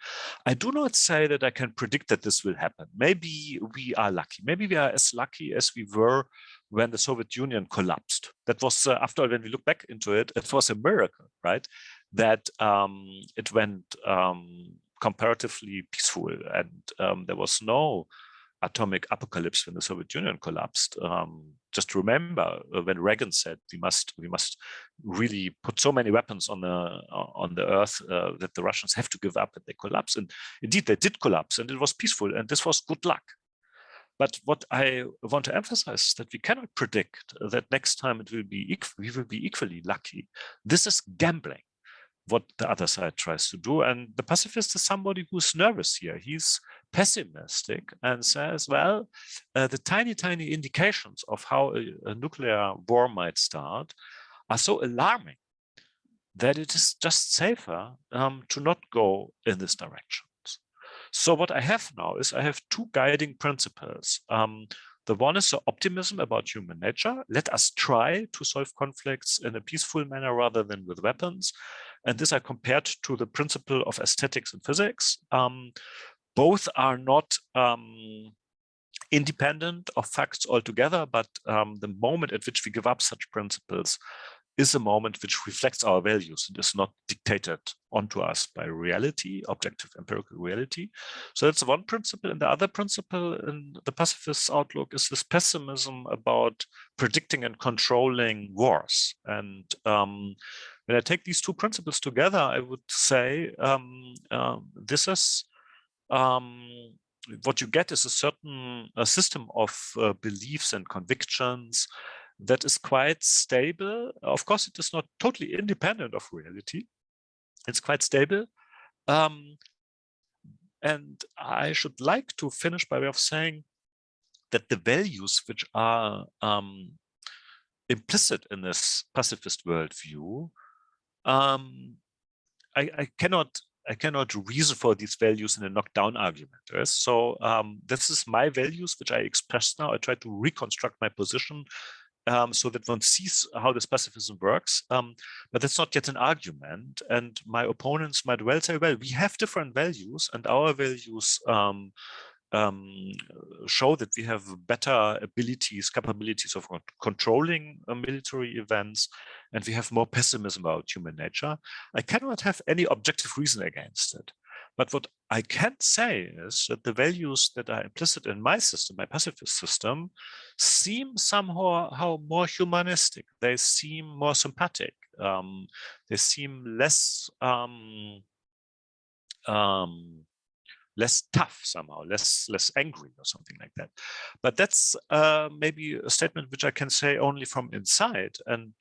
I do not say that I can predict that this will happen. Maybe we are lucky. Maybe we are as lucky as we were when the Soviet Union collapsed. That was, after all, when we look back into it, it was a miracle, right? That it went comparatively peaceful, and there was no atomic apocalypse when the Soviet Union collapsed. Just remember when Reagan said we must really put so many weapons on the earth that the Russians have to give up, and they collapse. And indeed, they did collapse, and it was peaceful, and this was good luck. But what I want to emphasize is that we cannot predict that next time we will be equally lucky. This is gambling, what the other side tries to do. And the pacifist is somebody who's nervous here. He's pessimistic and says, well, the tiny indications of how a nuclear war might start are so alarming that it is just safer to not go in this direction. So what I have now is I have two guiding principles. The one is the optimism about human nature. Let us try to solve conflicts in a peaceful manner rather than with weapons. And this I compared to the principle of aesthetics and physics. Both are not independent of facts altogether, but the moment at which we give up such principles is a moment which reflects our values and is not dictated onto us by reality, objective empirical reality. So that's one principle. And the other principle in the pacifist outlook is this pessimism about predicting and controlling wars. And when I take these two principles together, I would say this is what you get is a certain system of beliefs and convictions that is quite stable. Of course, it is not totally independent of reality. It's quite stable. And I should like to finish by way of saying that the values which are implicit in this pacifist worldview, I cannot reason for these values in a knockdown argument. Yes? So this is my values, which I express now. I try to reconstruct my position so that one sees how this pacifism works. But that's not yet an argument. And my opponents might well say, well, we have different values, and our values show that we have better capabilities of controlling military events, and we have more pessimism about human nature. I cannot have any objective reason against it. But what I can say is that the values that are implicit in my system, my pacifist system, seem somehow more humanistic. They seem more sympathetic. They seem less less tough somehow, less angry or something like that. But that's maybe a statement which I can say only from inside. And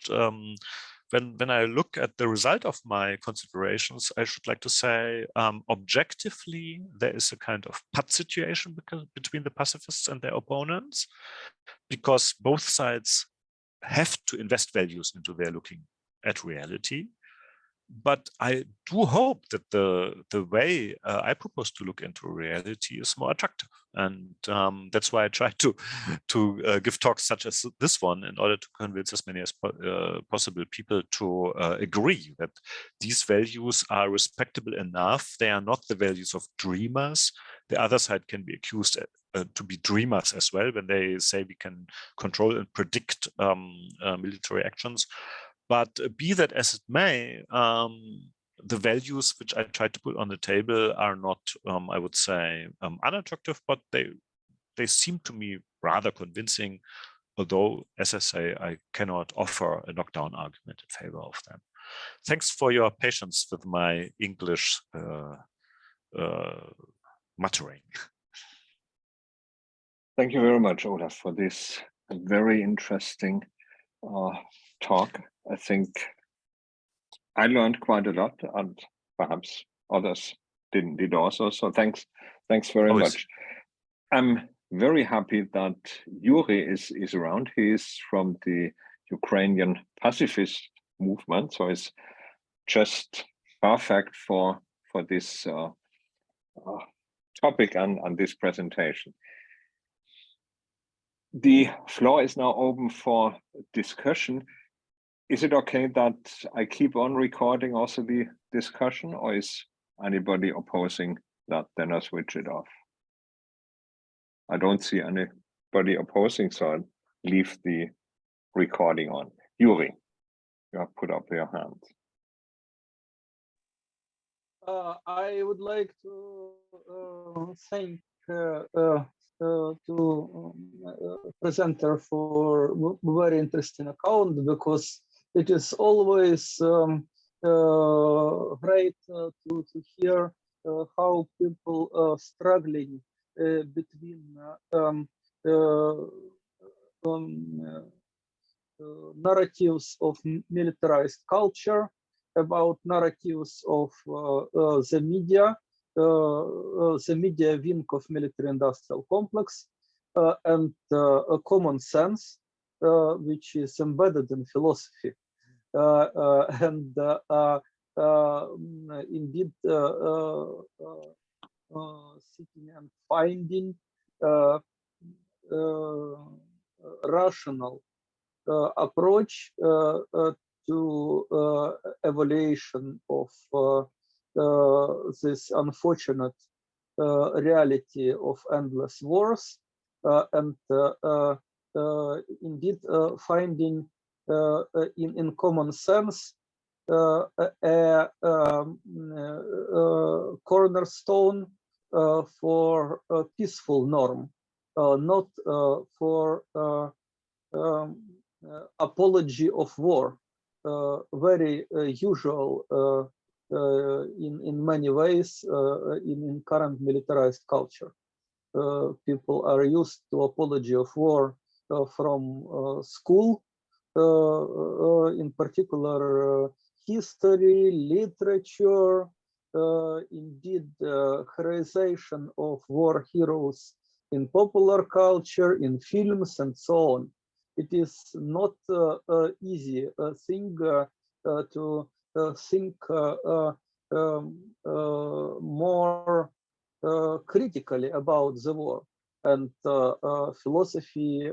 when I look at the result of my considerations, I should like to say, objectively, there is a kind of put situation between the pacifists and their opponents, because both sides have to invest values into their looking at reality. But I do hope that the way I propose to look into reality is more attractive, and that's why I try to give talks such as this one in order to convince as many as possible people to agree that these values are respectable enough. They are not the values of dreamers. The other side can be accused to be dreamers as well when they say we can control and predict military actions. But be that as it may, the values which I try to put on the table are not, I would say, unattractive, but they seem to me rather convincing, although, as I say, I cannot offer a knockdown argument in favor of them. Thanks for your patience with my English muttering. Thank you very much, Olaf, for this very interesting talk. I think I learned quite a lot, and perhaps others did also. So thanks very much. I'm very happy that Yuri is around. He is from the Ukrainian pacifist movement, so it's just perfect for this topic and this presentation. The floor is now open for discussion. Is it okay that I keep on recording also the discussion, or is anybody opposing that? Then I switch it off. I don't see anybody opposing, so I'll leave the recording on. Yuri, you have put up your hand. I would like to thank presenter for very interesting account, because it is always great to hear how people are struggling between narratives of militarized culture, about narratives of the media wing of military-industrial complex, and a common sense, which is embedded in philosophy. Indeed, seeking and finding rational approach to evaluation of this unfortunate reality of endless wars, and indeed finding in common sense a cornerstone for a peaceful norm, not for apology of war, very usual in many ways in current militarized culture. People are used to apology of war from school, in particular history, literature, indeed heroization of war heroes in popular culture, in films, and so on. It is not easy thing to think more critically about the war, and philosophy,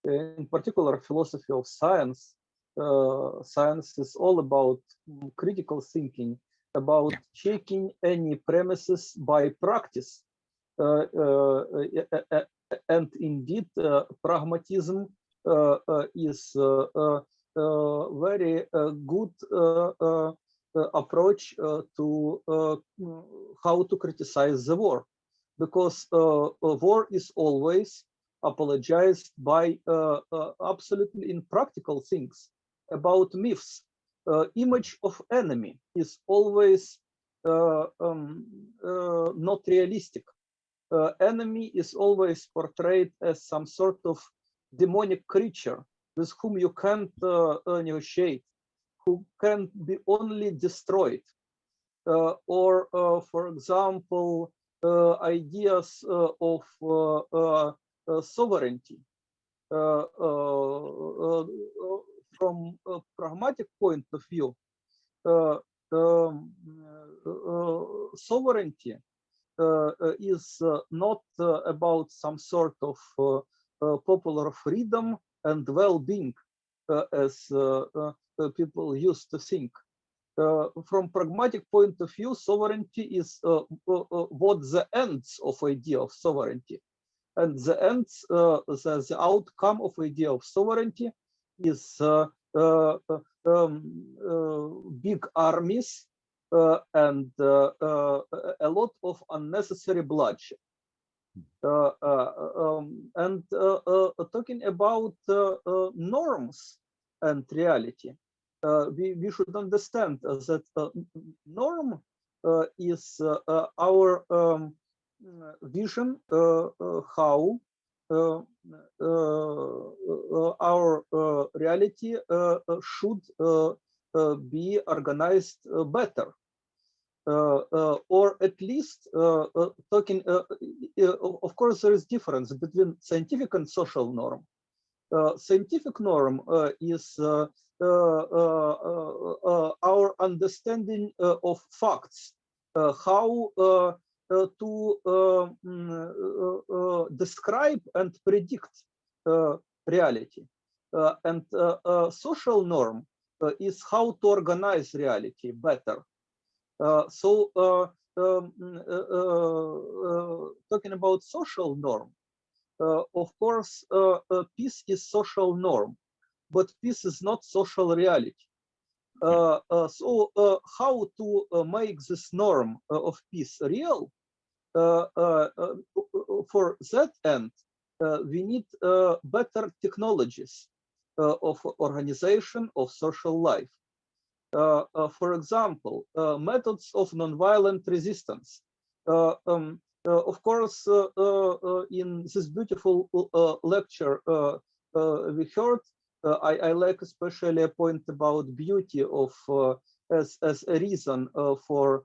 in particular philosophy of science. Science is all about critical thinking, about checking any premises by practice, And indeed, pragmatism is very good approach to how to criticize the war, because war is always apologized by absolutely impractical things about myths. Image of enemy is always not realistic. Enemy is always portrayed as some sort of demonic creature with whom you can't negotiate, who can be only destroyed. Or, for example, ideas of sovereignty. From a pragmatic point of view, sovereignty is not about some sort of popular freedom and well-being, as people used to think. From pragmatic point of view, sovereignty is what the ends of idea of sovereignty. And the ends, the outcome of idea of sovereignty is big armies and a lot of unnecessary bloodshed. And talking about norms and reality, we should understand that norm is our vision how our reality should be organized better. Or at least talking, of course, there is difference between scientific and social norm. Scientific norm is our understanding of facts, how to describe and predict reality. And social norm is how to organize reality better. So talking about social norm, of course, peace is social norm, but peace is not social reality. So how to make this norm of peace real? For that end, we need better technologies of organization of social life. For example, methods of nonviolent resistance. Of course, in this beautiful lecture we heard, I like especially a point about beauty of as a reason for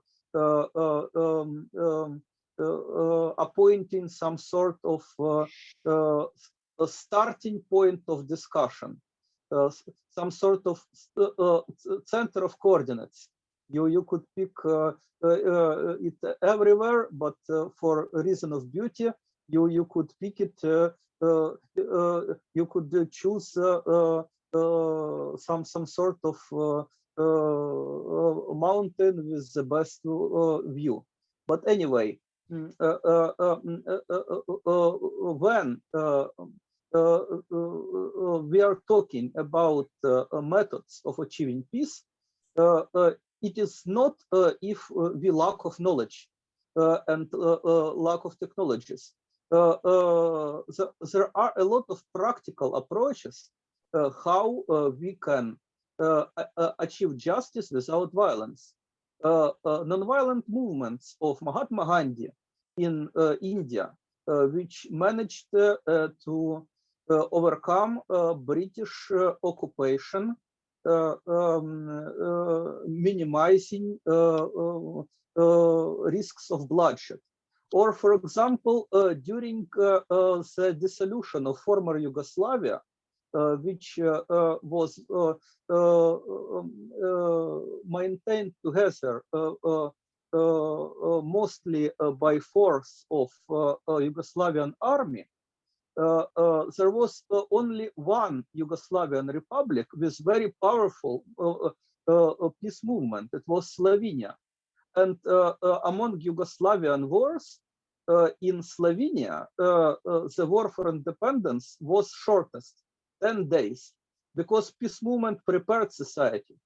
appointing some sort of a starting point of discussion. Some sort of center of coordinates. You could pick it everywhere, but for a reason of beauty, you could pick it. You could choose some sort of mountain with the best view. But anyway, when we are talking about methods of achieving peace, it is not if we lack of knowledge and lack of technologies. There are a lot of practical approaches how we can achieve justice without violence. Nonviolent movements of Mahatma Gandhi in India, which managed to overcome British occupation, minimizing risks of bloodshed. Or, for example, during the dissolution of former Yugoslavia, which was maintained together mostly by force of Yugoslavian army, there was only one Yugoslavian republic with very powerful peace movement. It was Slovenia. And among Yugoslavian wars, in Slovenia, the war for independence was shortest, 10 days, because peace movement prepared society,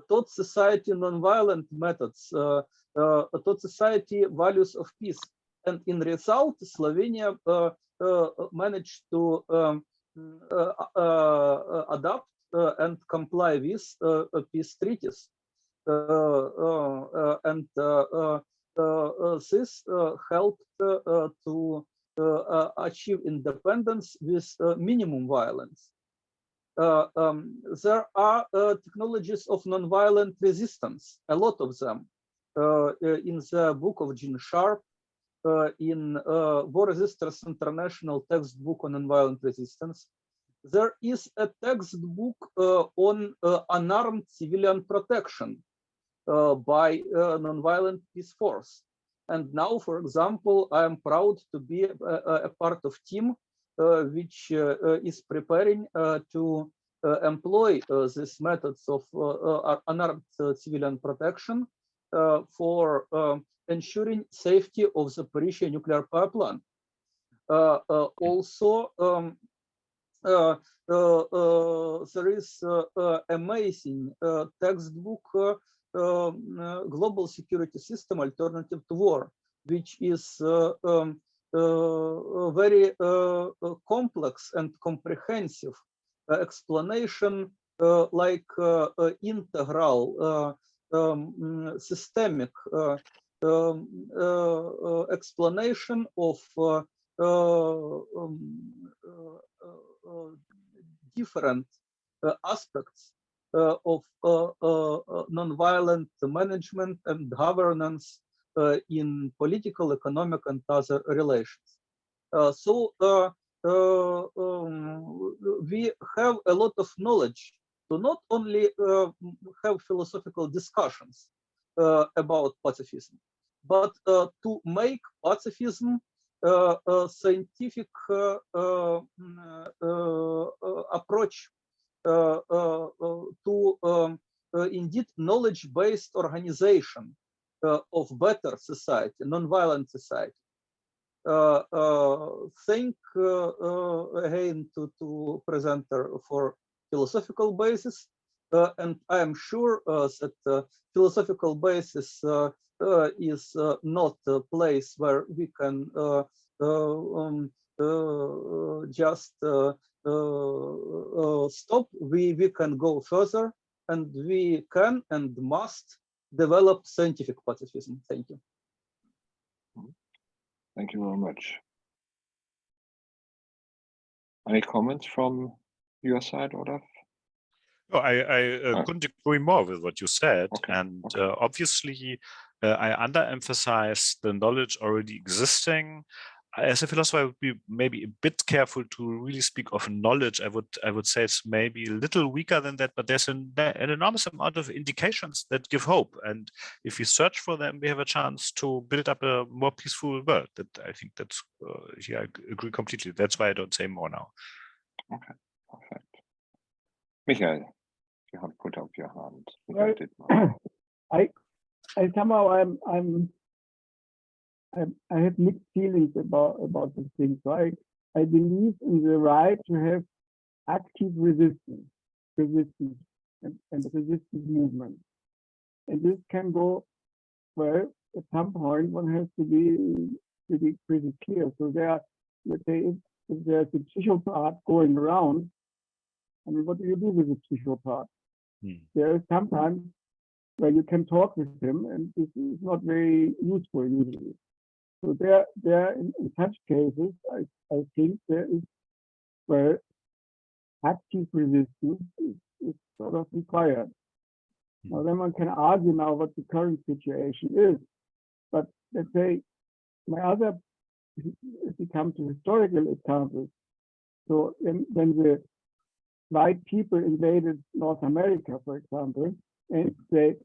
taught society nonviolent methods, taught society values of peace. And in result, Slovenia managed to adopt and comply with peace treaties. And this helped to achieve independence with minimum violence. There are technologies of nonviolent resistance, a lot of them, in the book of Jean Sharp, in War Resisters International textbook on nonviolent resistance. There is a textbook on unarmed civilian protection by Nonviolent Peace Force. And now, for example, I am proud to be a part of team which is preparing to employ these methods of unarmed civilian protection for ensuring safety of the Zaporizhzhia nuclear power plant. Also, there is amazing textbook, Global Security System Alternative to War, which is very complex and comprehensive explanation, like integral, systemic explanation of different aspects of nonviolent management and governance in political, economic, and other relations. So we have a lot of knowledge to not only have philosophical discussions about pacifism, but to make pacifism a scientific approach to indeed knowledge-based organization of better society, non-violent society. Thank again to presenter for philosophical basis, and I am sure that philosophical basis is not a place where we can just stop. We can go further, and we can and must develop scientific pacifism. Thank you. Thank you very much. Any comments from your side, Olaf? No, I couldn't agree more with what you said. Okay. And Okay. Obviously, I underemphasize the knowledge already existing. As a philosopher, I would be maybe a bit careful to really speak of knowledge. I would say it's maybe a little weaker than that, but there's an enormous amount of indications that give hope. And if we search for them, we have a chance to build up a more peaceful world. That I think that's, yeah, I agree completely. That's why I don't say more now. Okay, perfect. Michael, you have put up your hand. Well, Did not. I somehow I have mixed feelings about this thing. So I believe in the right to have active resistance and resistance movement. And this can go, well, at some point one has to be pretty clear. So there are, let's say, if there's a psychopath going around, I mean, what do you do with a psychopath? There is sometimes where you can talk with him, and this is not very useful usually. So there in such cases, I think there is where active resistance is sort of required. Now then one can argue now what the current situation is, but let's say if we come to historical examples, so when the white people invaded North America, for example, and they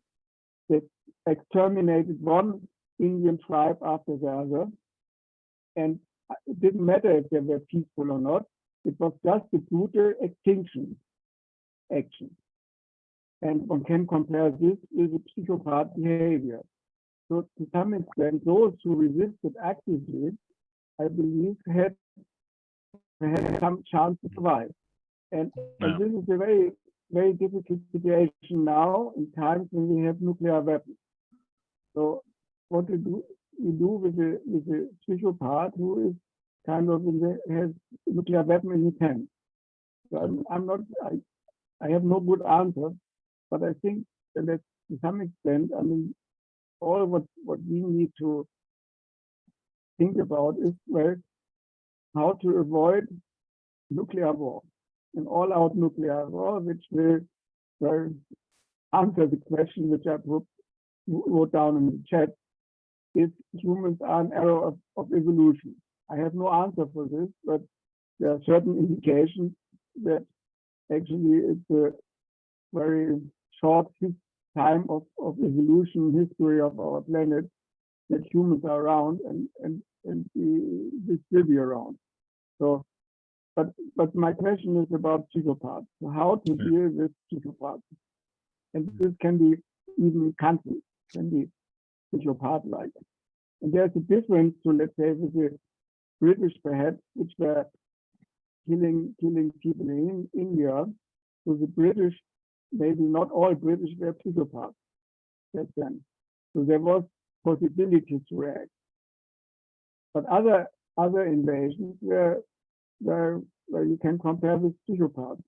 exterminated one Indian tribe after the other, and it didn't matter if they were peaceful or not. It was just a brutal extinction action, and one can compare this with the psychopath behavior. So to some extent, those who resisted actively, I believe, had some chance to survive. And this is a very, very difficult situation now in times when we have nuclear weapons. So what you do with the psychopath who is kind of has nuclear weapon in his hand. So I have no good answer, but I think that to some extent, I mean, all what we need to think about is, well, how to avoid nuclear war, an all-out nuclear war, which will answer the question which I wrote down in the chat, if humans are an error of evolution. I have no answer for this, but there are certain indications that actually it's a very short time of evolution history of our planet that humans are around and this will be around. So, but my question is about psychopaths. So how to deal with psychopaths? And this can be even countries, can be psychopath-like. And there's a difference to, let's say, with the British perhaps, which were killing people in India. So the British, maybe not all British were psychopaths back then. So there was possibility to react. But other invasions where you can compare with psychopaths.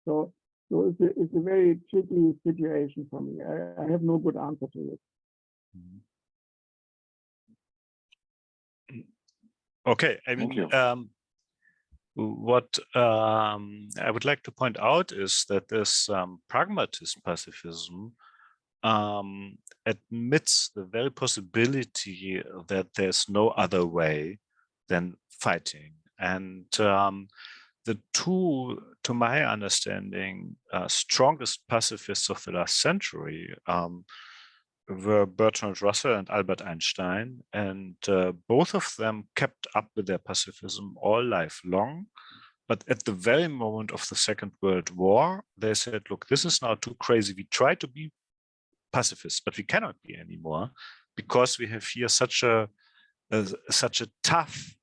So it's a very tricky situation for me. I have no good answer to it. Okay, I mean, what I would like to point out is that this pragmatist pacifism admits the very possibility that there's no other way than fighting. And the two, to my understanding, strongest pacifists of the last century were Bertrand Russell and Albert Einstein, and both of them kept up with their pacifism all life long. But at the very moment of the Second World War, they said, look, this is now too crazy. We try to be pacifists, but we cannot be anymore because we have here such a tough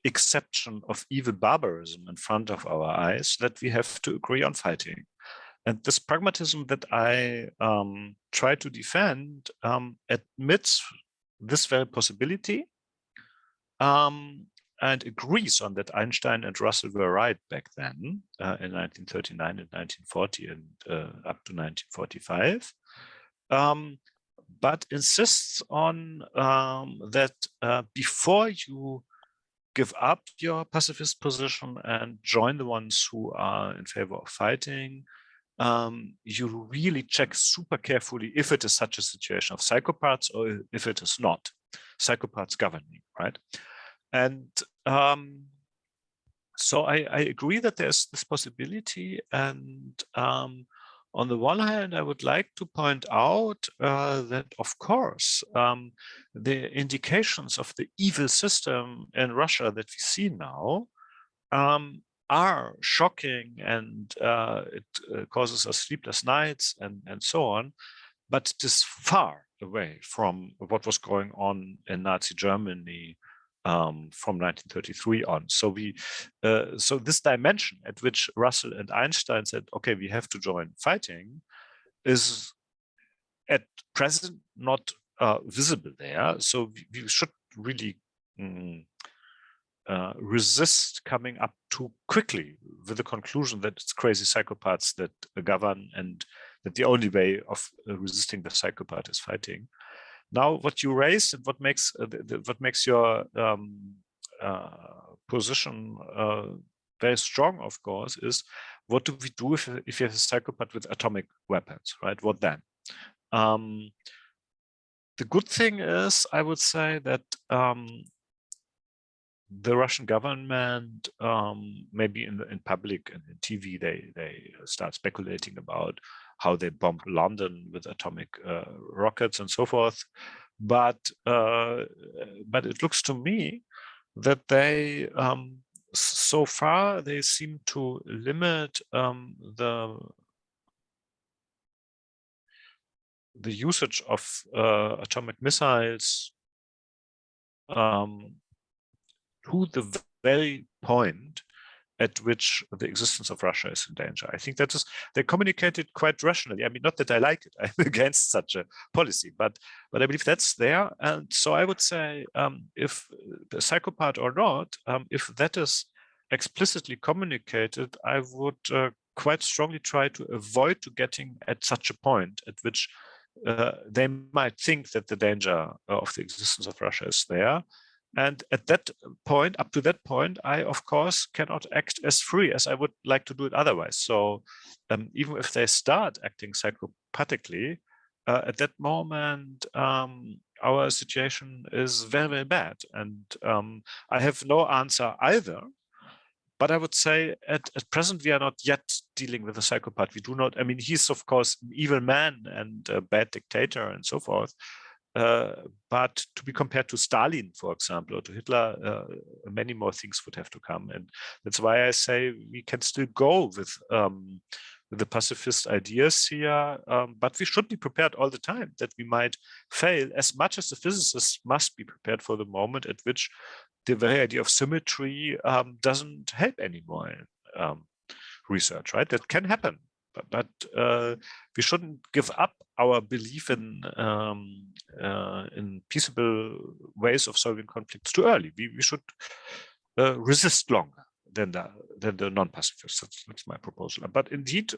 exception of evil barbarism in front of our eyes that we have to agree on fighting. And this pragmatism that I try to defend admits this very possibility and agrees on that Einstein and Russell were right back then in 1939 and 1940 and up to 1945, but insists on that before you give up your pacifist position and join the ones who are in favor of fighting, you really check super carefully if it is such a situation of psychopaths or if it is not psychopaths governing, right? And so I agree that there's this possibility. And on the one hand, I would like to point out that, of course, the indications of the evil system in Russia that we see now are shocking, and it causes us sleepless nights and so on, but it is far away from what was going on in Nazi Germany from 1933 on. So so this dimension at which Russell and Einstein said, okay, we have to join fighting, is at present not visible there. So we should really resist coming up too quickly with the conclusion that it's crazy psychopaths that govern and that the only way of resisting the psychopath is fighting. Now, what you raised and what makes your position very strong, of course, is what do we do if you have a psychopath with atomic weapons, right? What then? The good thing is, I would say that the Russian government, maybe in public and in TV, they start speculating about how they bomb London with atomic rockets and so forth. But it looks to me that they, so far, they seem to limit the usage of atomic missiles to the very point at which the existence of Russia is in danger. I think that is, they communicated quite rationally. I mean, not that I like it, I'm against such a policy, but I believe that's there. And so I would say, if the psychopath or not, if that is explicitly communicated, I would quite strongly try to avoid to getting at such a point at which they might think that the danger of the existence of Russia is there. And at that point, up to that point, I, of course, cannot act as free as I would like to do it otherwise. So even if they start acting psychopathically, at that moment, our situation is very, very bad. And I have no answer either. But I would say at present, we are not yet dealing with a psychopath. We do not, I mean, he's, of course, an evil man and a bad dictator and so forth. But to be compared to Stalin, for example, or to Hitler, many more things would have to come. And that's why I say we can still go with the pacifist ideas here, but we should be prepared all the time that we might fail, as much as the physicists must be prepared for the moment at which the very idea of symmetry doesn't help anymore in research, right? That can happen. But we shouldn't give up our belief in peaceable ways of solving conflicts too early. We should resist longer than the non-pacifists. That's my proposal. But indeed,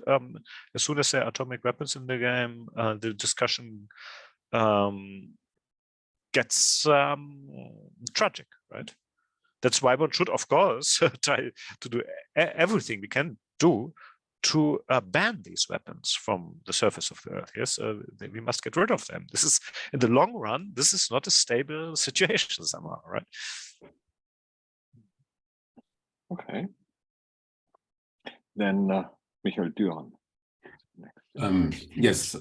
as soon as there are atomic weapons in the game, the discussion gets tragic, right? That's why one should, of course, try to do everything we can do to ban these weapons from the surface of the earth. Yes, we must get rid of them. This is, in the long run, this is not a stable situation somehow, right? Okay. Then Michael Düran. Yes,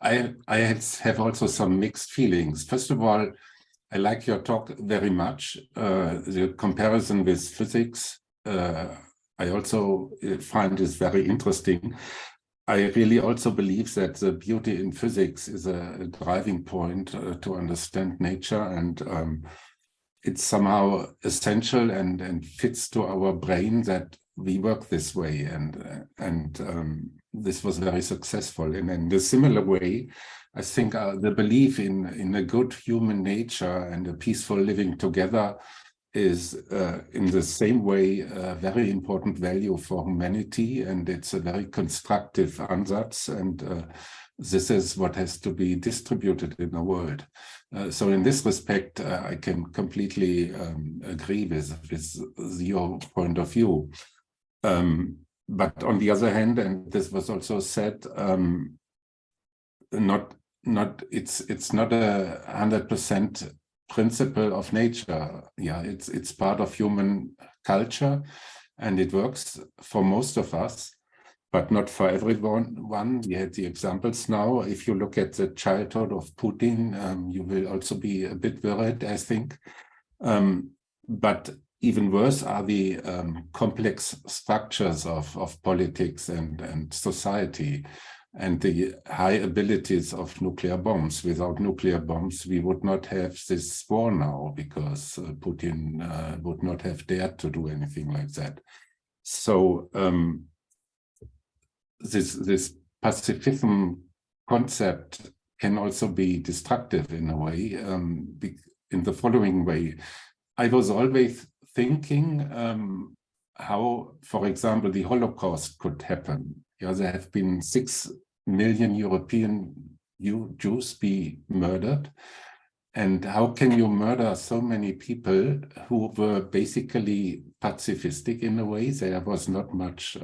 I have also some mixed feelings. First of all, I like your talk very much. The comparison with physics, I also find is very interesting. I really also believe that the beauty in physics is a driving point to understand nature, and it's somehow essential and fits to our brain that we work this way, and this was very successful. And in a similar way, I think the belief in a good human nature and a peaceful living together is in the same way a very important value for humanity, and it's a very constructive ansatz, and this is what has to be distributed in the world. So in this respect, I can completely agree with your point of view. But on the other hand, and this was also said, it's not a 100% principle of nature. Yeah, it's part of human culture, and it works for most of us, but not for everyone. We had the examples now. If you look at the childhood of Putin, you will also be a bit worried, I think. But even worse are the complex structures of politics and society, and the high abilities of nuclear bombs. Without nuclear bombs, we would not have this war now, because Putin would not have dared to do anything like that. So this pacifism concept can also be destructive in a way, in the following way. I was always thinking how, for example, the Holocaust could happen. Yeah, there have been 6 million European Jews be murdered. And how can you murder so many people who were basically pacifistic in a way? There was not much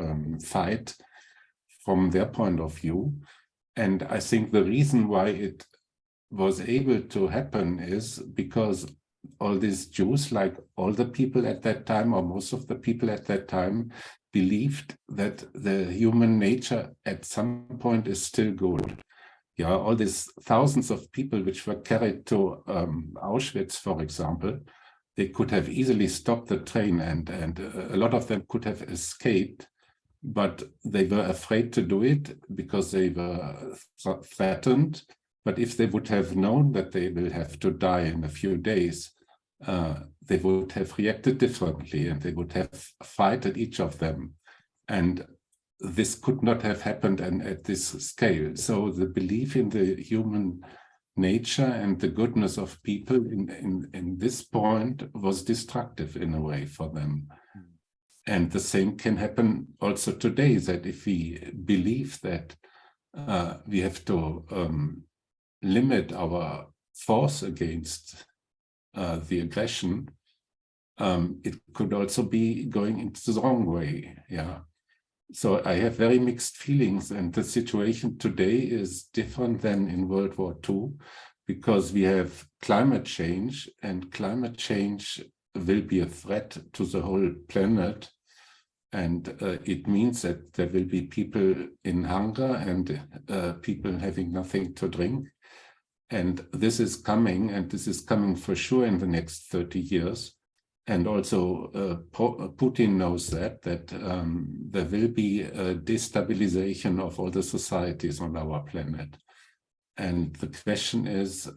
fight from their point of view. And I think the reason why it was able to happen is because all these Jews, like all the people at that time, or most of the people at that time, believed that the human nature at some point is still good. Yeah, all these thousands of people which were carried to Auschwitz, for example, they could have easily stopped the train, and a lot of them could have escaped but they were afraid to do it because they were threatened. But if they would have known that they will have to die in a few days, they would have reacted differently, and they would have fighted each of them. And this could not have happened at this scale. So the belief in the human nature and the goodness of people in this point was destructive in a way for them. And the same can happen also today, that if we believe that we have to limit our force against the aggression, it could also be going into the wrong way. Yeah. So I have very mixed feelings, and the situation today is different than in World War II, because we have climate change, and climate change will be a threat to the whole planet. And it means that there will be people in hunger and people having nothing to drink. And this is coming, and this is coming for sure in the next 30 years. And also Putin knows that there will be a destabilization of all the societies on our planet. And the question is,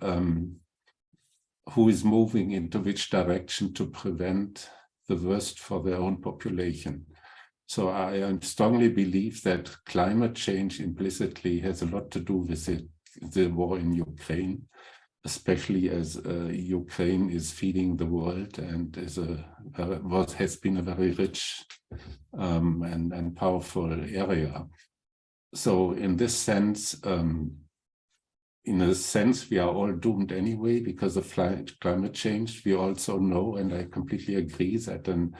who is moving into which direction to prevent the worst for their own population? So I strongly believe that climate change implicitly has a lot to do with the war in Ukraine, especially as Ukraine is feeding the world and has been a very rich and powerful area. So in this sense, we are all doomed anyway because of climate change. We also know, and I completely agree, that an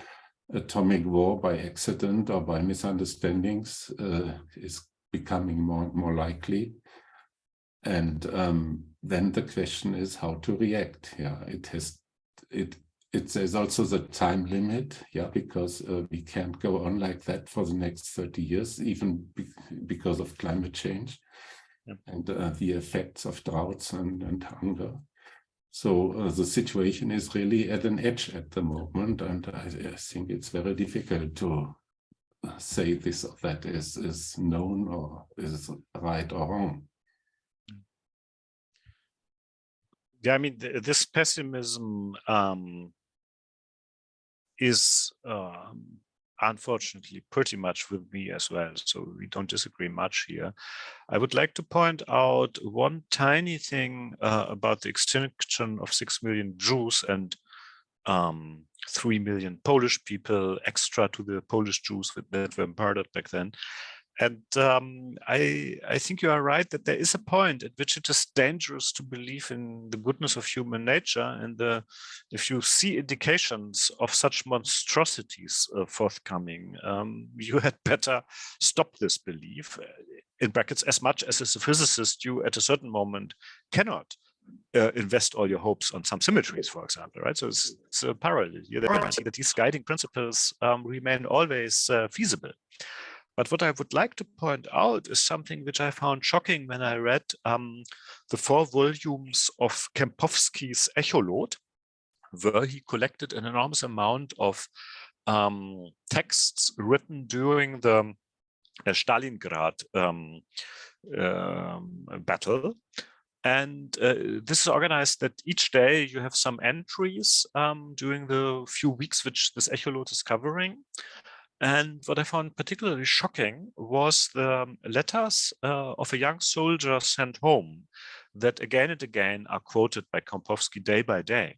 atomic war by accident or by misunderstandings is becoming more likely. And then the question is how to react. Yeah, there's also the time limit. Yeah, because we can't go on like that for the next 30 years, even because of climate change. Yep. And the effects of droughts and hunger. So the situation is really at an edge at the moment, and I think it's very difficult to say this or that is known or is right or wrong. Yeah, I mean, this pessimism is unfortunately pretty much with me as well, so we don't disagree much here. I would like to point out one tiny thing about the extinction of 6 million Jews and 3 million Polish people extra to the Polish Jews that were murdered back then. And I think you are right that there is a point at which it is dangerous to believe in the goodness of human nature. And if you see indications of such monstrosities forthcoming, you had better stop this belief, in brackets, as much as a physicist, you at a certain moment cannot invest all your hopes on some symmetries, for example, right? So it's a parallel here that these guiding principles remain always feasible. But what I would like to point out is something which I found shocking when I read the 4 volumes of Kempowski's Echolot, where he collected an enormous amount of texts written during the Stalingrad battle. And this is organized that each day you have some entries during the few weeks which this Echolot is covering. And what I found particularly shocking was the letters of a young soldier sent home that again and again are quoted by Kempowski day by day.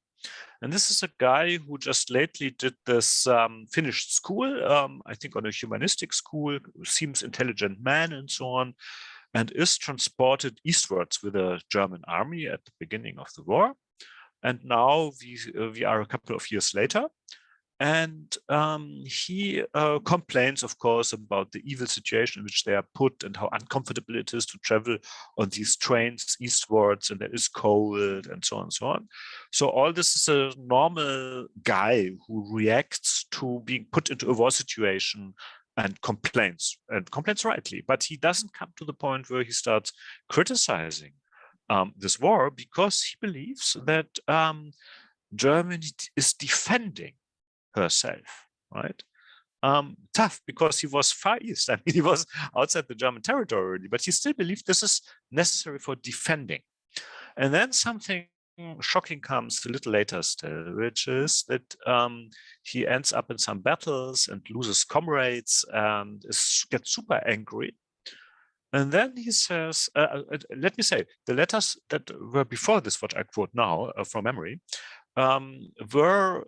And this is a guy who just lately did this finished school, I think on a humanistic school, seems intelligent man and so on, and is transported eastwards with the German army at the beginning of the war. And now we are a couple of years later. And he complains, of course, about the evil situation in which they are put and how uncomfortable it is to travel on these trains eastwards, and there is cold and so on and so on. So all this is a normal guy who reacts to being put into a war situation and complains rightly. But he doesn't come to the point where he starts criticizing this war, because he believes that Germany is defending herself, right? tough because he was far east. I mean, he was outside the German territory already, but he still believed this is necessary for defending. And then something shocking comes a little later still, which is that he ends up in some battles and loses comrades and gets super angry. And then he says, let me say, the letters that were before this, what I quote now from memory, were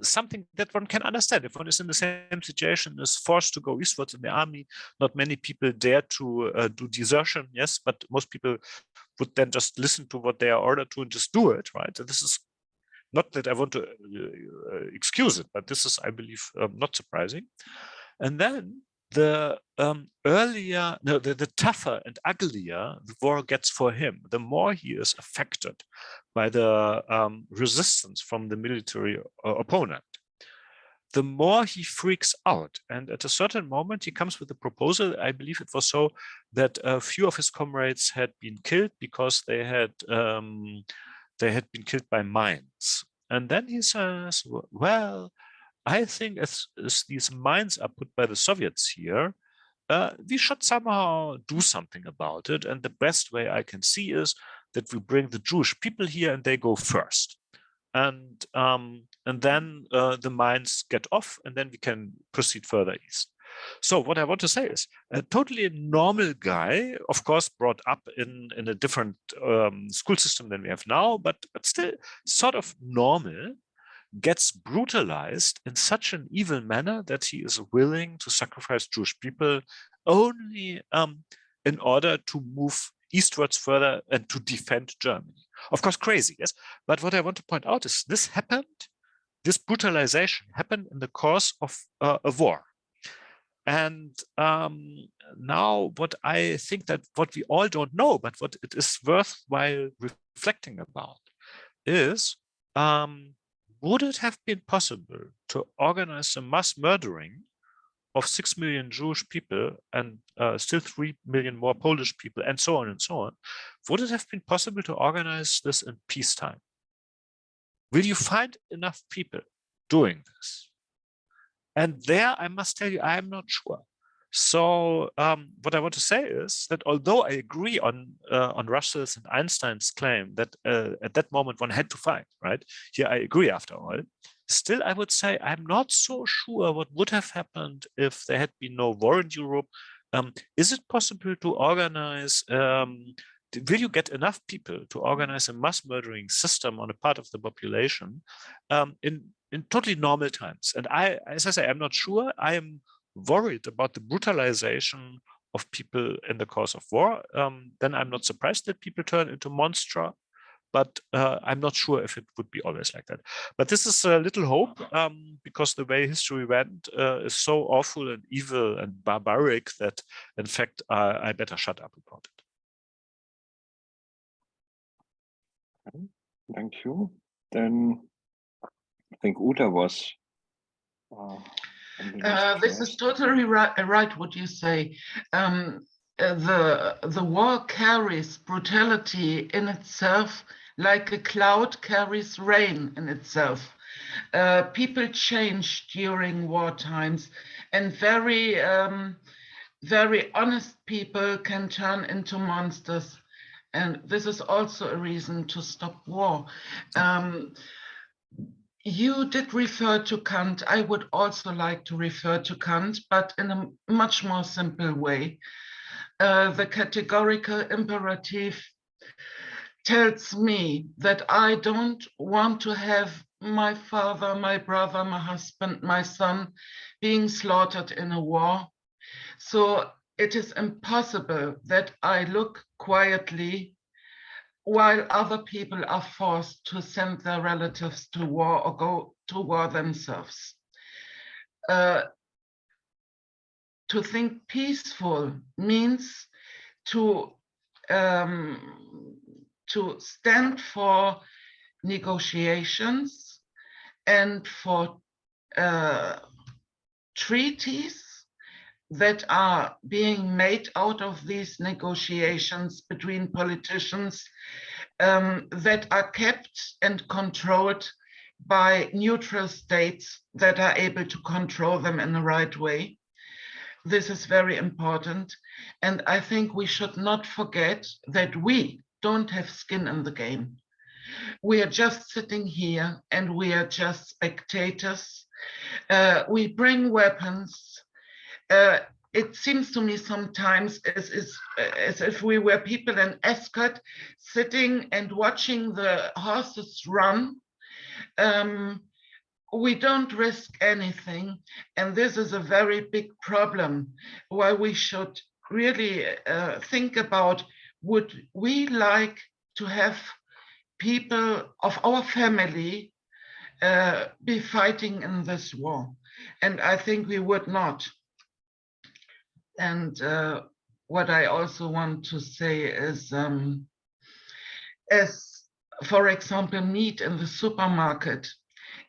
something that one can understand. If one is in the same situation, is forced to go eastwards in the army, not many people dare to do desertion, yes, but most people would then just listen to what they are ordered to and just do it, right? So this is not that I want to excuse it, but this is, I believe, not surprising. And then the the tougher and uglier the war gets for him, the more he is affected by the resistance from the military opponent, the more he freaks out. And at a certain moment, he comes with a proposal. I believe it was so that a few of his comrades had been killed because they had been killed by mines. And then he says, well, I think as these mines are put by the Soviets here, we should somehow do something about it. And the best way I can see is that we bring the Jewish people here and they go first. And then the mines get off and then we can proceed further east. So what I want to say is a totally normal guy, of course, brought up in a different school system than we have now, but still sort of normal, gets brutalized in such an evil manner that he is willing to sacrifice Jewish people only in order to move eastwards further and to defend Germany. Of course, crazy, yes. But what I want to point out is this brutalization happened in the course of a war. And now what I think that what we all don't know, but what it is worthwhile reflecting about is, would it have been possible to organize a mass murdering of 6 million Jewish people and still 3 million more Polish people and so on and so on? Would it have been possible to organize this in peacetime? Will you find enough people doing this? And there, I must tell you, I am not sure. So what I want to say is that although I agree on Russell's and Einstein's claim that at that moment one had to fight, right? Here I agree after all. Still, I would say I'm not so sure what would have happened if there had been no war in Europe. Is it possible to organize, will you get enough people to organize a mass murdering system on a part of the population in totally normal times? And as I say, I'm not sure. I am worried about the brutalization of people in the course of war. Then I'm not surprised that people turn into monsters, but I'm not sure if it would be always like that. But this is a little hope, because the way history went is so awful and evil and barbaric that, in fact, I better shut up about it. Thank you. Then I think Uta was. This is totally right what you say. The war carries brutality in itself, like a cloud carries rain in itself. People change during war times, and very honest people can turn into monsters. And this is also a reason to stop war. You did refer to Kant. I would also like to refer to Kant, but in a much more simple way. The categorical imperative tells me that I don't want to have my father, my brother, my husband, my son being slaughtered in a war. So it is impossible that I look quietly while other people are forced to send their relatives to war or go to war themselves. To think peaceful means to stand for negotiations and for treaties that are being made out of these negotiations between politicians, that are kept and controlled by neutral states that are able to control them in the right way. This is very important. And I think we should not forget that we don't have skin in the game. We are just sitting here and we are just spectators. We bring weapons. It seems to me sometimes as if we were people in escort sitting and watching the horses run. We don't risk anything. And this is a very big problem why we should really think about, would we like to have people of our family be fighting in this war? And I think we would not. And what I also want to say is, as for example, meat in the supermarket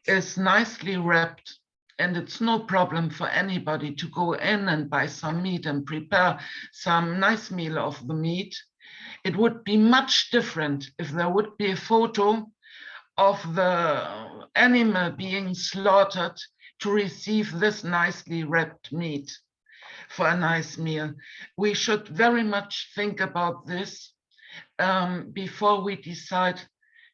is nicely wrapped, and it's no problem for anybody to go in and buy some meat and prepare some nice meal of the meat. It would be much different if there would be a photo of the animal being slaughtered to receive this nicely wrapped meat for a nice meal. We should very much think about this before we decide,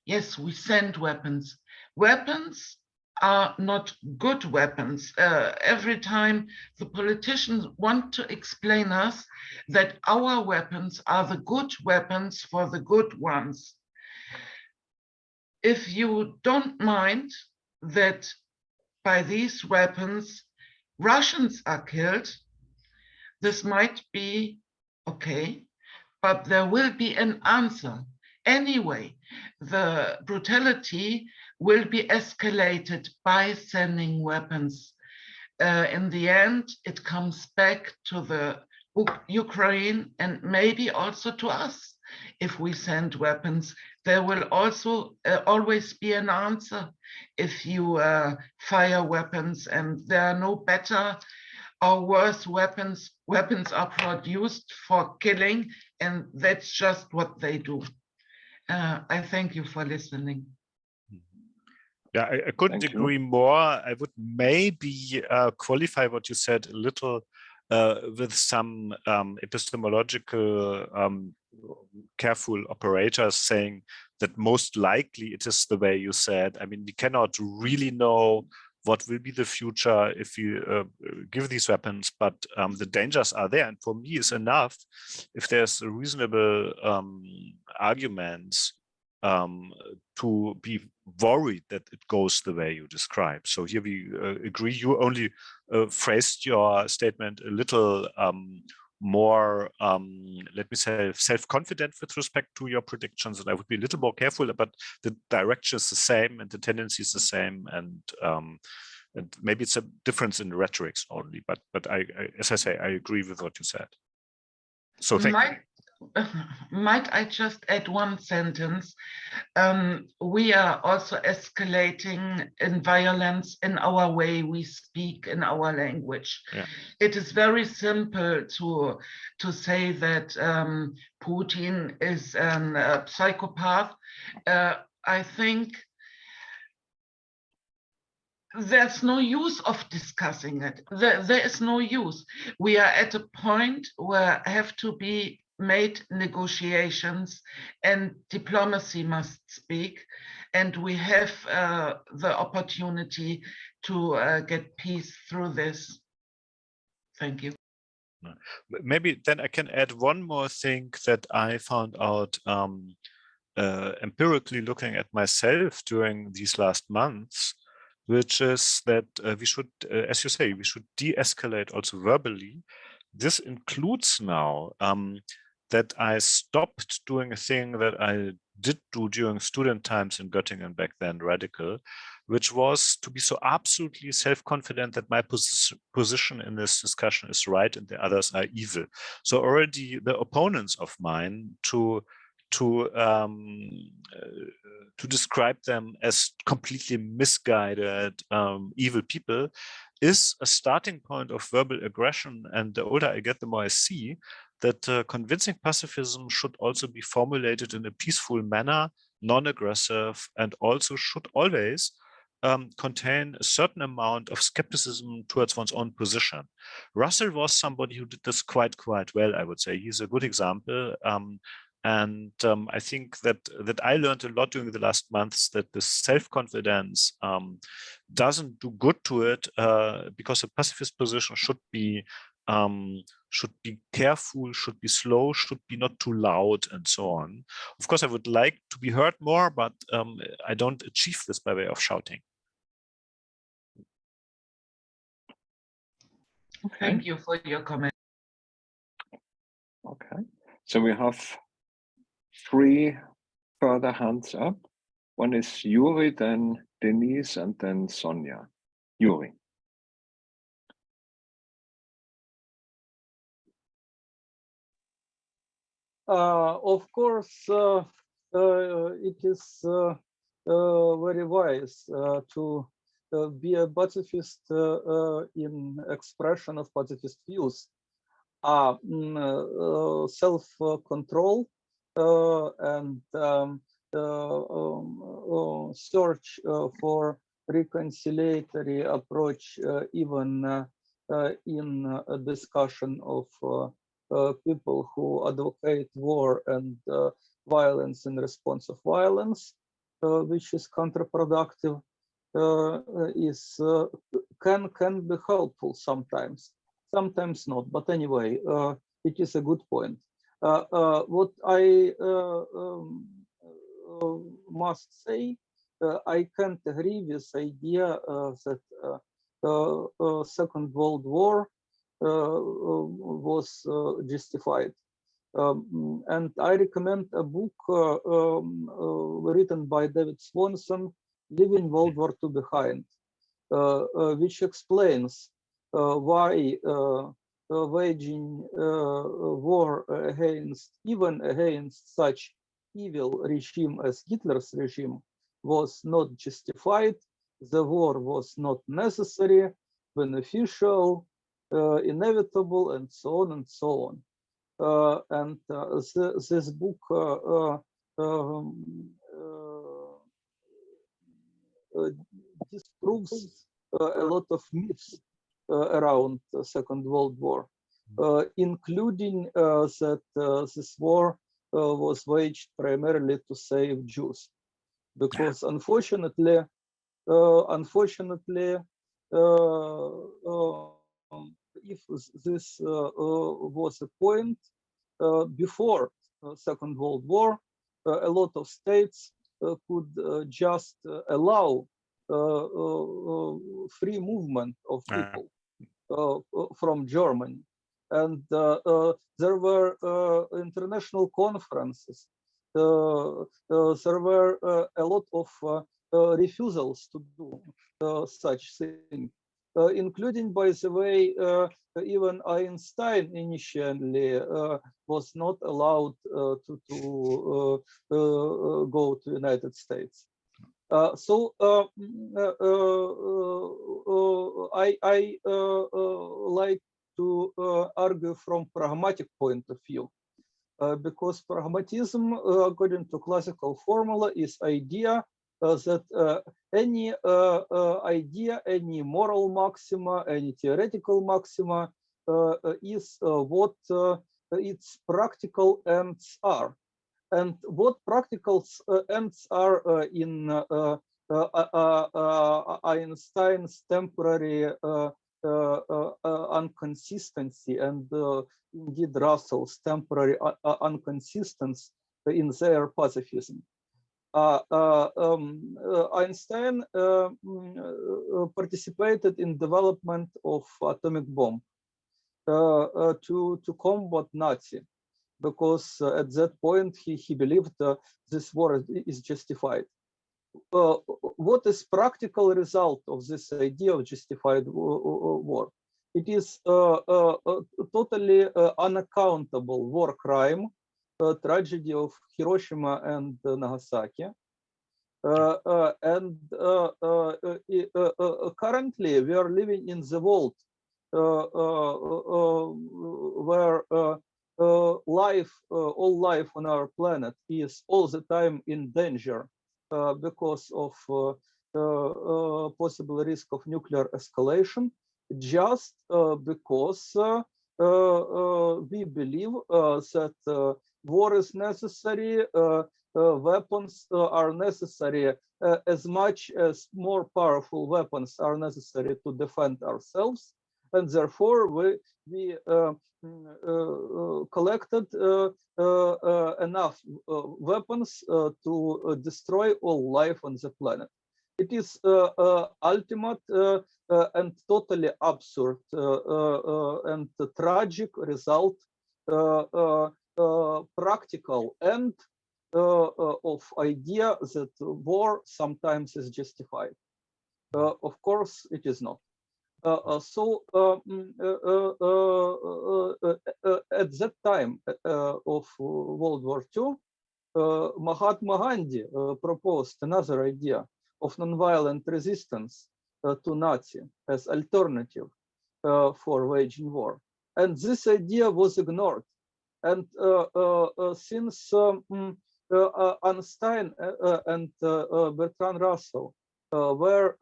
yes, we send weapons. Weapons are not good weapons. Every time the politicians want to explain us that our weapons are the good weapons for the good ones. If you don't mind that by these weapons Russians are killed, this might be okay, but there will be an answer. Anyway, the brutality will be escalated by sending weapons. In the end, it comes back to the Ukraine and maybe also to us. If we send weapons, there will also always be an answer if you fire weapons, and there are no better or worse weapons. Weapons are produced for killing, and that's just what they do. I thank you for listening. Yeah, I couldn't agree more. I would maybe qualify what you said a little with some epistemological careful operators saying that most likely it is the way you said. I mean, we cannot really know what will be the future if you give these weapons, but the dangers are there. And for me, it's enough if there's a reasonable arguments to be worried that it goes the way you describe. So here we agree. You only phrased your statement a little more, let me say, self-confident with respect to your predictions, and I would be a little more careful, but the direction is the same and the tendency is the same, and maybe it's a difference in the rhetorics only, but I as I say, I agree with what you said. So thank you. Might I just add one sentence? We are also escalating in violence in our way we speak, in our language. Yeah. It is very simple to say that Putin is a psychopath. I think there's no use of discussing it. There is no use. We are at a point where have to be made negotiations, and diplomacy must speak, and we have the opportunity to get peace through this. Thank you. Maybe then I can add one more thing that I found out empirically looking at myself during these last months, which is that we should, as you say, we should de-escalate also verbally. This includes now that I stopped doing a thing that I did do during student times in Göttingen back then, radical, which was to be so absolutely self-confident that my position in this discussion is right and the others are evil. So already the opponents of mine to describe them as completely misguided, evil people is a starting point of verbal aggression. And the older I get, the more I see that convincing pacifism should also be formulated in a peaceful manner, non-aggressive, and also should always contain a certain amount of skepticism towards one's own position. Russell was somebody who did this quite well, I would say. He's a good example. I think that I learned a lot during the last months, that the self-confidence doesn't do good to it, because a pacifist position should be careful, should be slow, should be not too loud, and so on. Of course, I would like to be heard more, but I don't achieve this by way of shouting. Okay. Thank you for your comment. Okay, so we have 3 further hands up. One is Yuri, then Denise, and then Sonia. Yuri. Of course, it is very wise to be a pacifist in expression of pacifist views. Self-control and search for reconciliatory approach, even in a discussion of people who advocate war and violence in response of violence, which is counterproductive, can be helpful sometimes not, but anyway, it is a good point. What I must say, I can't agree with the idea that Second World War was justified. And I recommend a book written by David Swanson, Leaving World War II Behind, which explains why waging war even against such evil regime as Hitler's regime was not justified. The war was not necessary, beneficial, inevitable, and so on and so on. This book disproves a lot of myths around the Second World War, including that this war was waged primarily to save Jews, because unfortunately, if this was a point before Second World War, a lot of states could just allow free movement of people from Germany. And there were international conferences. There were a lot of refusals to do such things, including, by the way, even Einstein initially was not allowed to go to United States. So I like to argue from pragmatic point of view, because pragmatism, according to classical formula, is idea that any idea, any moral maxima, any theoretical maxima is what its practical ends are. And what practical ends are in Einstein's temporary inconsistency, and indeed Russell's temporary inconsistency in their pacifism. Einstein participated in development of atomic bomb to combat Nazi, because at that point he believed this war is justified. What is practical result of this idea of justified war? It is totally unaccountable war crime, tragedy of Hiroshima and Nagasaki. Currently we are living in the world where all life on our planet is all the time in danger because of possible risk of nuclear escalation, just because we believe that war is necessary, weapons are necessary, as much as more powerful weapons are necessary to defend ourselves, and therefore we collected enough weapons to destroy all life on the planet. It is ultimate and totally absurd and tragic result, practical end of idea that war sometimes is justified. Of course, it is not. So at that time of World War II, Mahatma Gandhi proposed another idea of nonviolent resistance to Nazi as alternative for waging war. And this idea was ignored. And since Einstein and Bertrand Russell were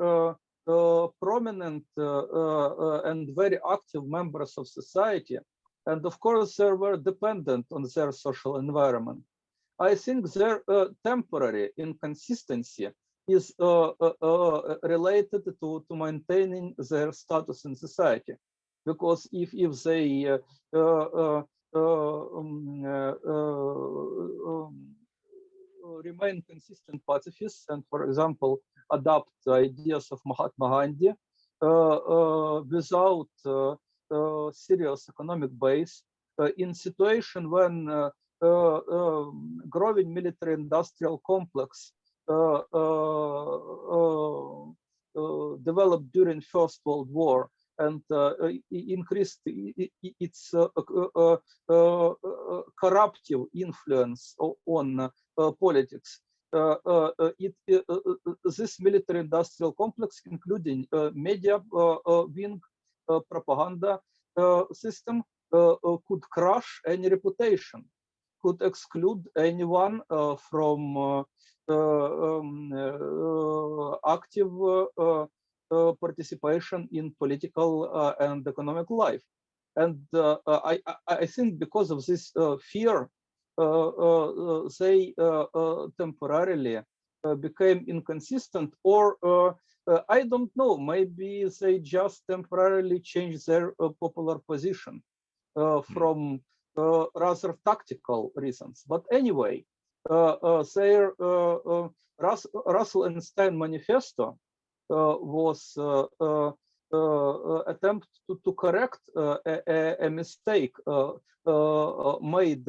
prominent and very active members of society, and of course they were dependent on their social environment, I think their temporary inconsistency is related to maintaining their status in society. Because if they remain consistent pacifists and, for example, adopt the ideas of Mahatma Gandhi without serious economic base, in situation when growing military-industrial complex developed during First World War and increased its corruptive influence on politics. This military-industrial complex, including media wing, propaganda system, could crush any reputation, could exclude anyone from active participation in political and economic life. And I think because of this fear, they temporarily became inconsistent, or I don't know, maybe they just temporarily changed their popular position from rather tactical reasons. But anyway, their Russell and Stein manifesto was attempt to correct a mistake made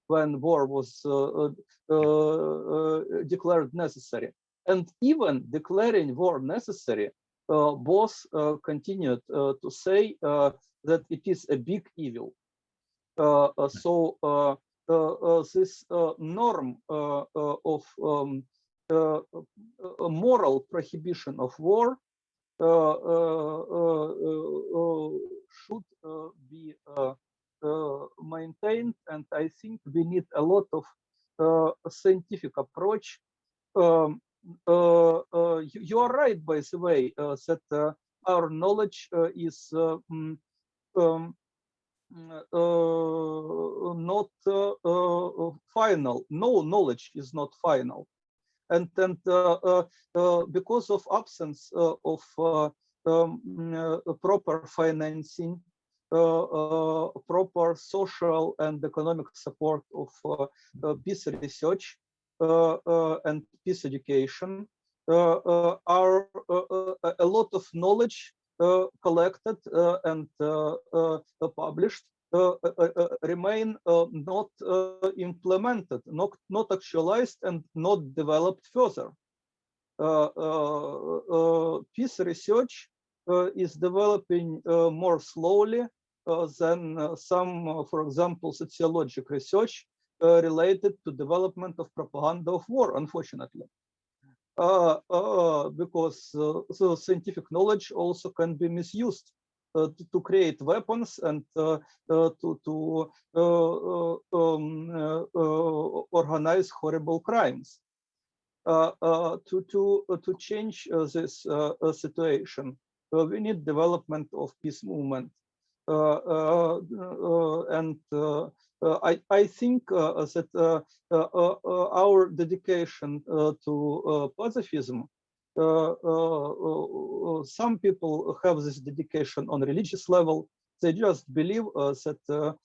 when war was declared necessary. And even declaring war necessary, both continued to say that it is a big evil. So this norm of moral prohibition of war should be maintained, and I think we need a lot of scientific approach. You are right, by the way, that our knowledge is not final. No knowledge is not final. And because of absence of proper financing, proper social and economic support of peace research and peace education, are a lot of knowledge collected and published remain not implemented, not actualized, and not developed further. Peace research is developing more slowly than some, for example, sociological research related to development of propaganda of war, unfortunately. Because the scientific knowledge also can be misused to create weapons and to organize horrible crimes. to change this situation, we need development of peace movement. And I think that our dedication to pacifism, some people have this dedication on religious level. They just believe that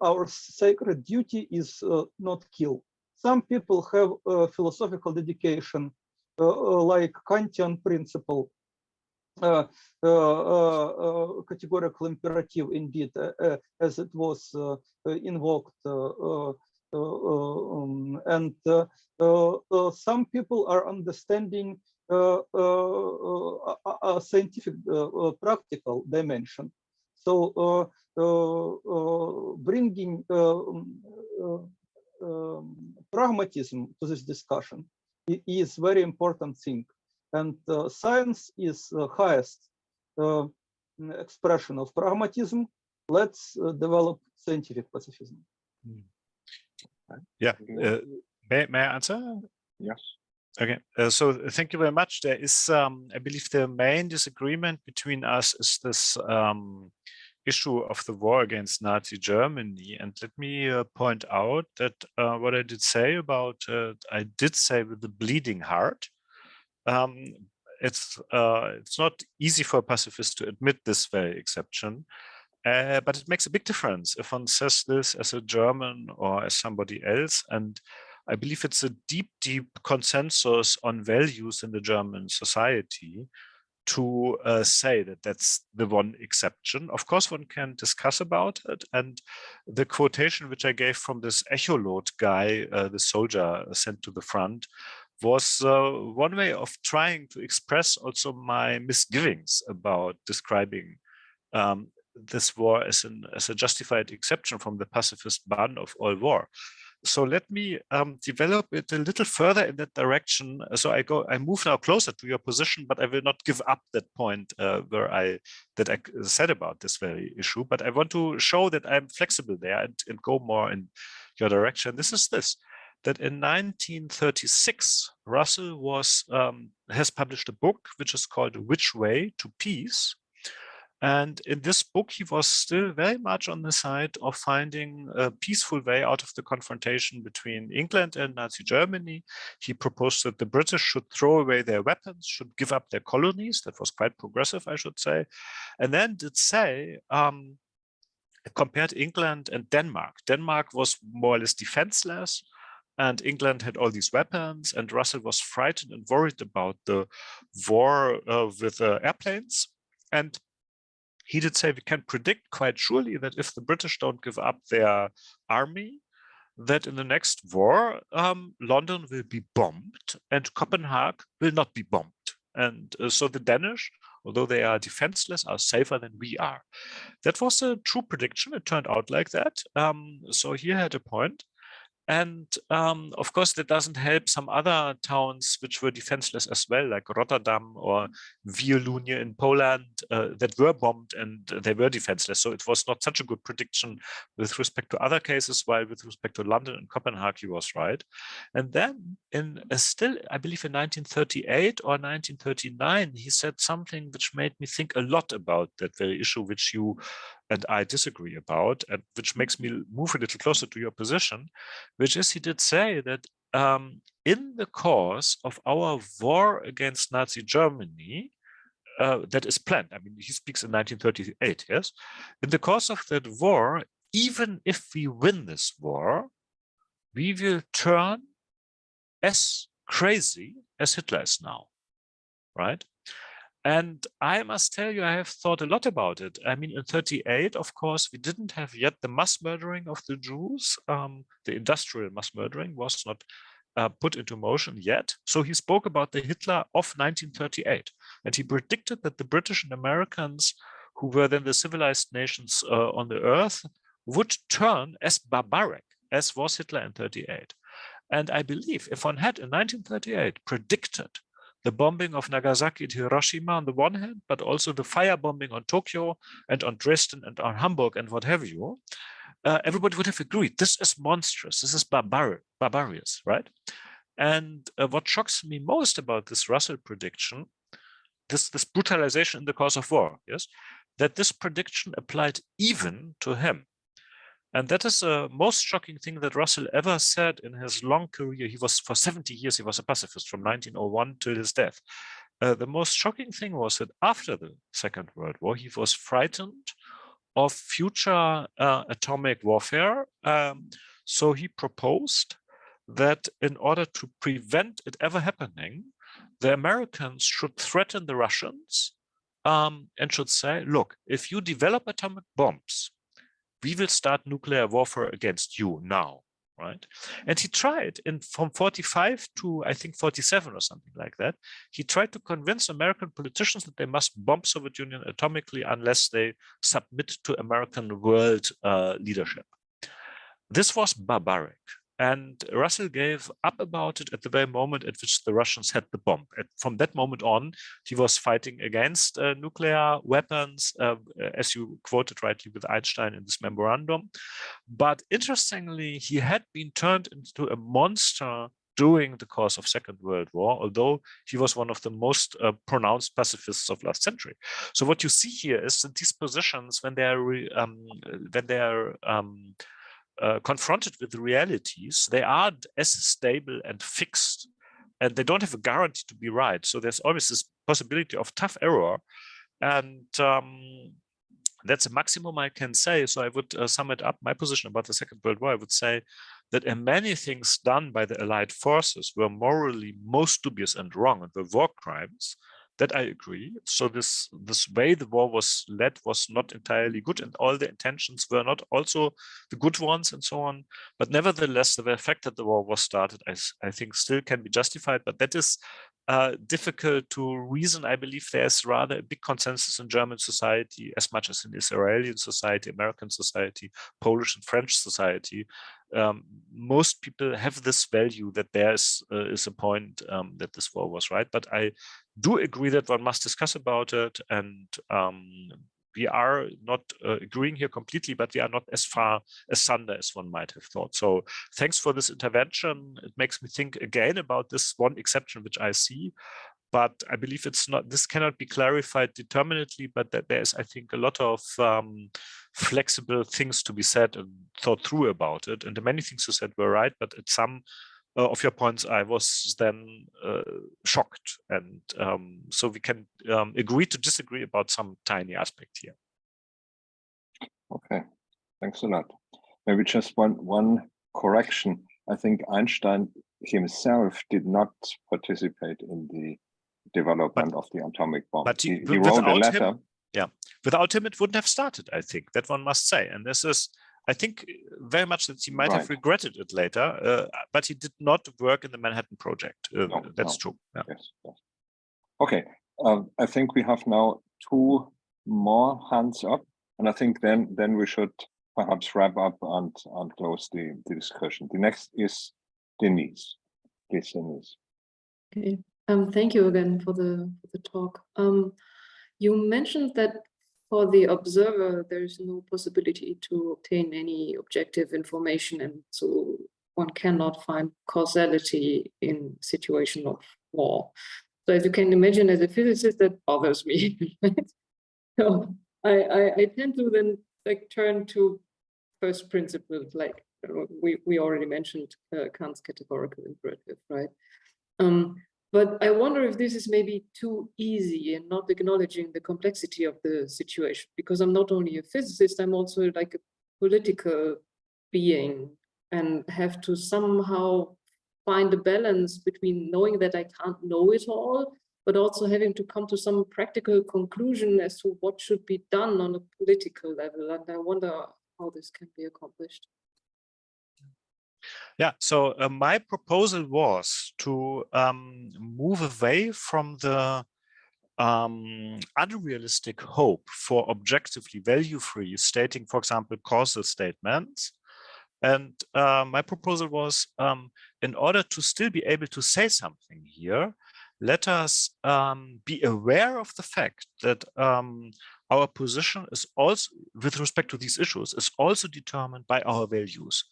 our sacred duty is not kill. Some people have philosophical dedication, like Kantian principle, categorical imperative, indeed, as it was invoked. And some people are understanding a scientific practical dimension. So bringing pragmatism to this discussion is very important thing. And science is the highest expression of pragmatism. Let's develop scientific pacifism. Yeah, may I answer? Yes. Okay, so thank you very much. There is, I believe, the main disagreement between us is this issue of the war against Nazi Germany. And let me point out that what I did say about, I did say with the bleeding heart. It's not easy for a pacifist to admit this very exception, but it makes a big difference if one says this as a German or as somebody else. And I believe it's a deep, deep consensus on values in the German society to say that that's the one exception. Of course, one can discuss about it. And the quotation which I gave from this echolot guy, the soldier sent to the front, was one way of trying to express also my misgivings about describing this war as a justified exception from the pacifist ban of all war. So let me develop it a little further in that direction. So I move now closer to your position, but I will not give up that point that I said about this very issue. But I want to show that I'm flexible there and go more in your direction. This is this, that in 1936, Russell has published a book which is called Which Way to Peace? And in this book, he was still very much on the side of finding a peaceful way out of the confrontation between England and Nazi Germany. He proposed that the British should throw away their weapons, should give up their colonies. That was quite progressive, I should say. And then did say, compared England and Denmark. Denmark was more or less defenseless, and England had all these weapons, and Russell was frightened and worried about the war with airplanes. And he did say we can predict quite surely that if the British don't give up their army, that in the next war, London will be bombed and Copenhagen will not be bombed. And so the Danish, although they are defenseless, are safer than we are. That was a true prediction. It turned out like that. So he had a point. And of course, that doesn't help some other towns which were defenseless as well, like Rotterdam or Wielunie in Poland, that were bombed and they were defenseless. So it was not such a good prediction with respect to other cases, while with respect to London and Copenhagen, he was right. And then still, I believe in 1938 or 1939, he said something which made me think a lot about that very issue, which you and I disagree about, and which makes me move a little closer to your position, which is he did say that in the course of our war against Nazi Germany, that is planned, I mean, he speaks in 1938, yes? In the course of that war, even if we win this war, we will turn as crazy as Hitler is now, right? And I must tell you, I have thought a lot about it. I mean, in 1938, of course, we didn't have yet the mass murdering of the Jews. The industrial mass murdering was not put into motion yet. So he spoke about the Hitler of 1938. And he predicted that the British and Americans, who were then the civilized nations on the earth, would turn as barbaric as was Hitler in 1938. And I believe if one had in 1938 predicted the bombing of Nagasaki and Hiroshima on the one hand, but also the firebombing on Tokyo and on Dresden and on Hamburg and what have you, everybody would have agreed, this is monstrous, this is barbarous, right? And what shocks me most about this Russell prediction, this brutalization in the course of war, yes, that this prediction applied even to him. And that is the most shocking thing that Russell ever said in his long career. He was, for 70 years, he was a pacifist from 1901 till his death. The most shocking thing was that after the Second World War, he was frightened of future atomic warfare. So he proposed that in order to prevent it ever happening, the Americans should threaten the Russians and should say, look, if you develop atomic bombs, we will start nuclear warfare against you now, right? And he tried from 45 to, I think, 47 or something like that. He tried to convince American politicians that they must bomb Soviet Union atomically unless they submit to American world leadership. This was barbaric. And Russell gave up about it at the very moment at which the Russians had the bomb. And from that moment on, he was fighting against nuclear weapons, as you quoted rightly with Einstein in this memorandum. But interestingly, he had been turned into a monster during the course of Second World War, although he was one of the most pronounced pacifists of last century. So what you see here is that these positions, when they are confronted with the realities, they aren't as stable and fixed, and they don't have a guarantee to be right. So there's always this possibility of tough error, and that's a maximum I can say. So I would sum it up, my position about the Second World War. I would say that in many things done by the Allied forces were morally most dubious and wrong, and were war crimes. That I agree. So this way the war was led was not entirely good, and all the intentions were not also the good ones and so on. But nevertheless, the fact that the war was started, I think, still can be justified. But that is difficult to reason. I believe there's rather a big consensus in German society, as much as in Israeli society, American society, Polish and French society. Most people have this value that there is a point that this war was right. But I do agree that one must discuss about it, and we are not agreeing here completely, but we are not as far asunder as one might have thought. So thanks for this intervention. It makes me think again about this one exception which I see, but I believe it's not, this cannot be clarified determinately, but that there's, I think, a lot of flexible things to be said and thought through about it. And the many things you said were right, but at some of your points, I was then shocked. And so we can agree to disagree about some tiny aspect here. Okay, thanks a lot. Maybe just one correction. I think Einstein himself did not participate in the development of the atomic bomb. But he wrote a letter. Without him, it wouldn't have started, I think, that one must say. And this is, I think, very much that he might have regretted it later, but he did not work in the Manhattan Project. That's true. Yeah. Yes. Okay, I think we have now 2 more hands up, and I think then we should perhaps wrap up and close the discussion. The next is Denise. Please, Denise. Okay. Thank you again for the talk. You mentioned that for the observer, there is no possibility to obtain any objective information, and so one cannot find causality in situation of war. So as you can imagine, as a physicist, that bothers me. Right? So I tend to then turn to first principles, like we already mentioned Kant's categorical imperative, right? But I wonder if this is maybe too easy and not acknowledging the complexity of the situation, because I'm not only a physicist, I'm also like a political being and have to somehow find a balance between knowing that I can't know it all, but also having to come to some practical conclusion as to what should be done on a political level. And I wonder how this can be accomplished. Yeah, so my proposal was to move away from the unrealistic hope for objectively value-free stating, for example, causal statements. And my proposal was, in order to still be able to say something here, let us be aware of the fact that our position is also, with respect to these issues, is also determined by our values.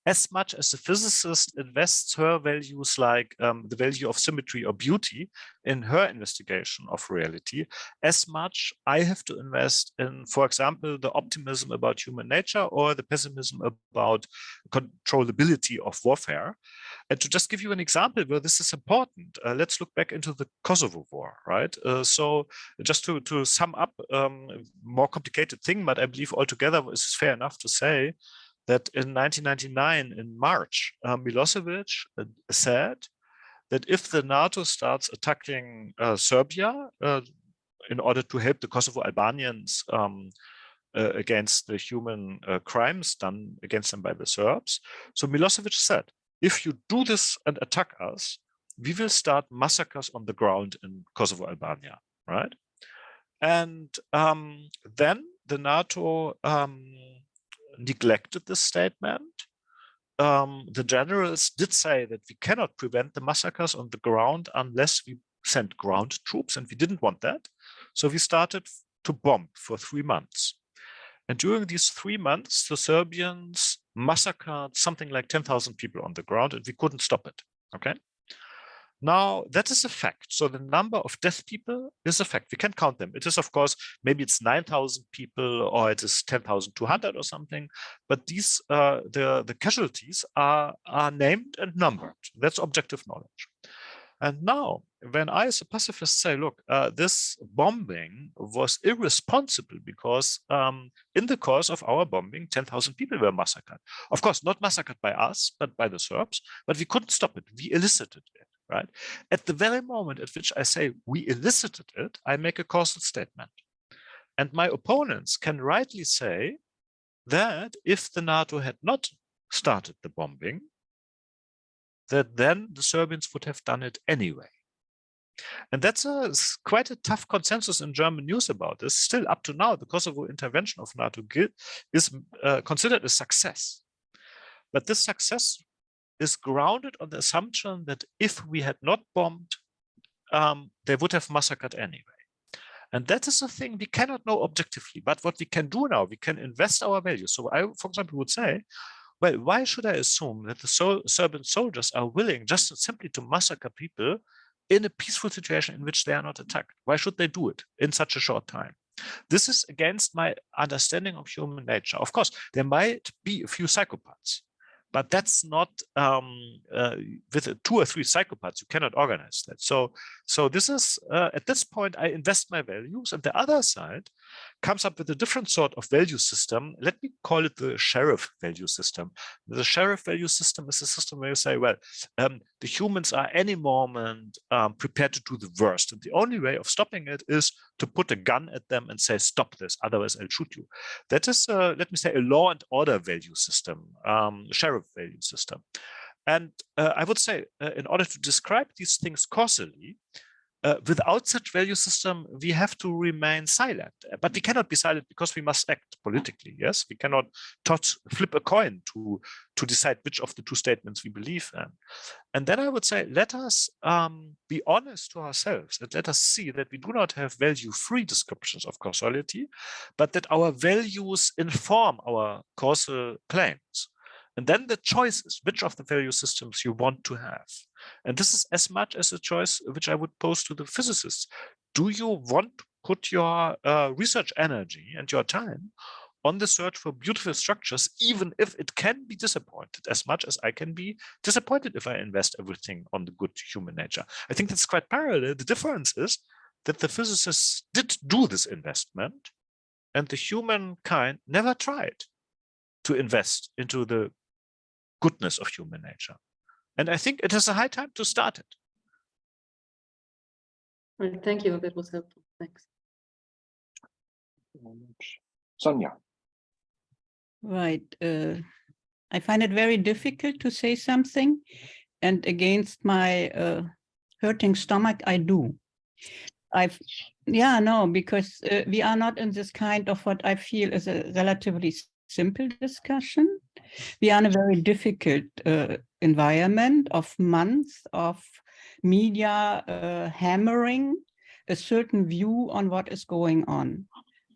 as much as the physicist invests her values like the value of symmetry or beauty in her investigation of reality, as much I have to invest in, for example, the optimism about human nature or the pessimism about controllability of warfare. And to just give you an example where this is important, let's look back into the Kosovo War, right? So just to sum up a more complicated thing, but I believe altogether it's fair enough to say that in 1999, in March, Milosevic said that if the NATO starts attacking Serbia in order to help the Kosovo Albanians against the human crimes done against them by the Serbs, so Milosevic said, if you do this and attack us, we will start massacres on the ground in Kosovo, Albania, right? And then the NATO neglected this statement. The generals did say that we cannot prevent the massacres on the ground unless we send ground troops, and we didn't want that. So we started to bomb for 3 months. And during these 3 months, the Serbians massacred something like 10,000 people on the ground, and we couldn't stop it, okay? Now, that is a fact. So the number of dead people is a fact. We can count them. It is, of course, maybe it's 9,000 people or it is 10,200 or something. But these, the casualties are named and numbered. That's objective knowledge. And now, when I as a pacifist say, look, this bombing was irresponsible because in the course of our bombing, 10,000 people were massacred. Of course, not massacred by us, but by the Serbs, but we couldn't stop it. We elicited it, right? At the very moment at which I say we elicited it, I make a causal statement. And my opponents can rightly say that if the NATO had not started the bombing, that then the Serbians would have done it anyway. And that's quite a tough consensus in German news about this. Still up to now, the Kosovo intervention of NATO is considered a success. But this success is grounded on the assumption that if we had not bombed, they would have massacred anyway. And that is a thing we cannot know objectively. But what we can do now, we can invest our values. So I, for example, would say, well, why should I assume that the Serbian soldiers are willing just simply to massacre people in a peaceful situation in which they are not attacked? Why should they do it in such a short time? This is against my understanding of human nature. Of course, there might be a few psychopaths, but that's not with 2 or 3 psychopaths, you cannot organize that. So this is, at this point, I invest my values, and the other side comes up with a different sort of value system. Let me call it the sheriff value system. The sheriff value system is a system where you say, well, the humans are any moment prepared to do the worst. And the only way of stopping it is to put a gun at them and say, stop this, otherwise I'll shoot you. That is, let me say, a law and order value system, sheriff value system. And I would say, in order to describe these things causally, without such value system, we have to remain silent. But we cannot be silent because we must act politically. Yes, we cannot flip a coin to decide which of the 2 statements we believe in. And then I would say, let us be honest to ourselves, and let us see that we do not have value-free descriptions of causality, but that our values inform our causal claims. And then the choice is which of the value systems you want to have. And this is as much as a choice which I would pose to the physicists. Do you want to put your research energy and your time on the search for beautiful structures, even if it can be disappointed, as much as I can be disappointed if I invest everything on the good human nature? I think that's quite parallel. The difference is that the physicists did do this investment, and the humankind never tried to invest into the goodness of human nature. And I think it is a high time to start it. Well, thank you. That was helpful. Thanks. Sonja. Right. I find it very difficult to say something, and against my hurting stomach, I do. Because we are not in this kind of what I feel is a relatively simple discussion. We are in a very difficult environment of months of media hammering a certain view on what is going on.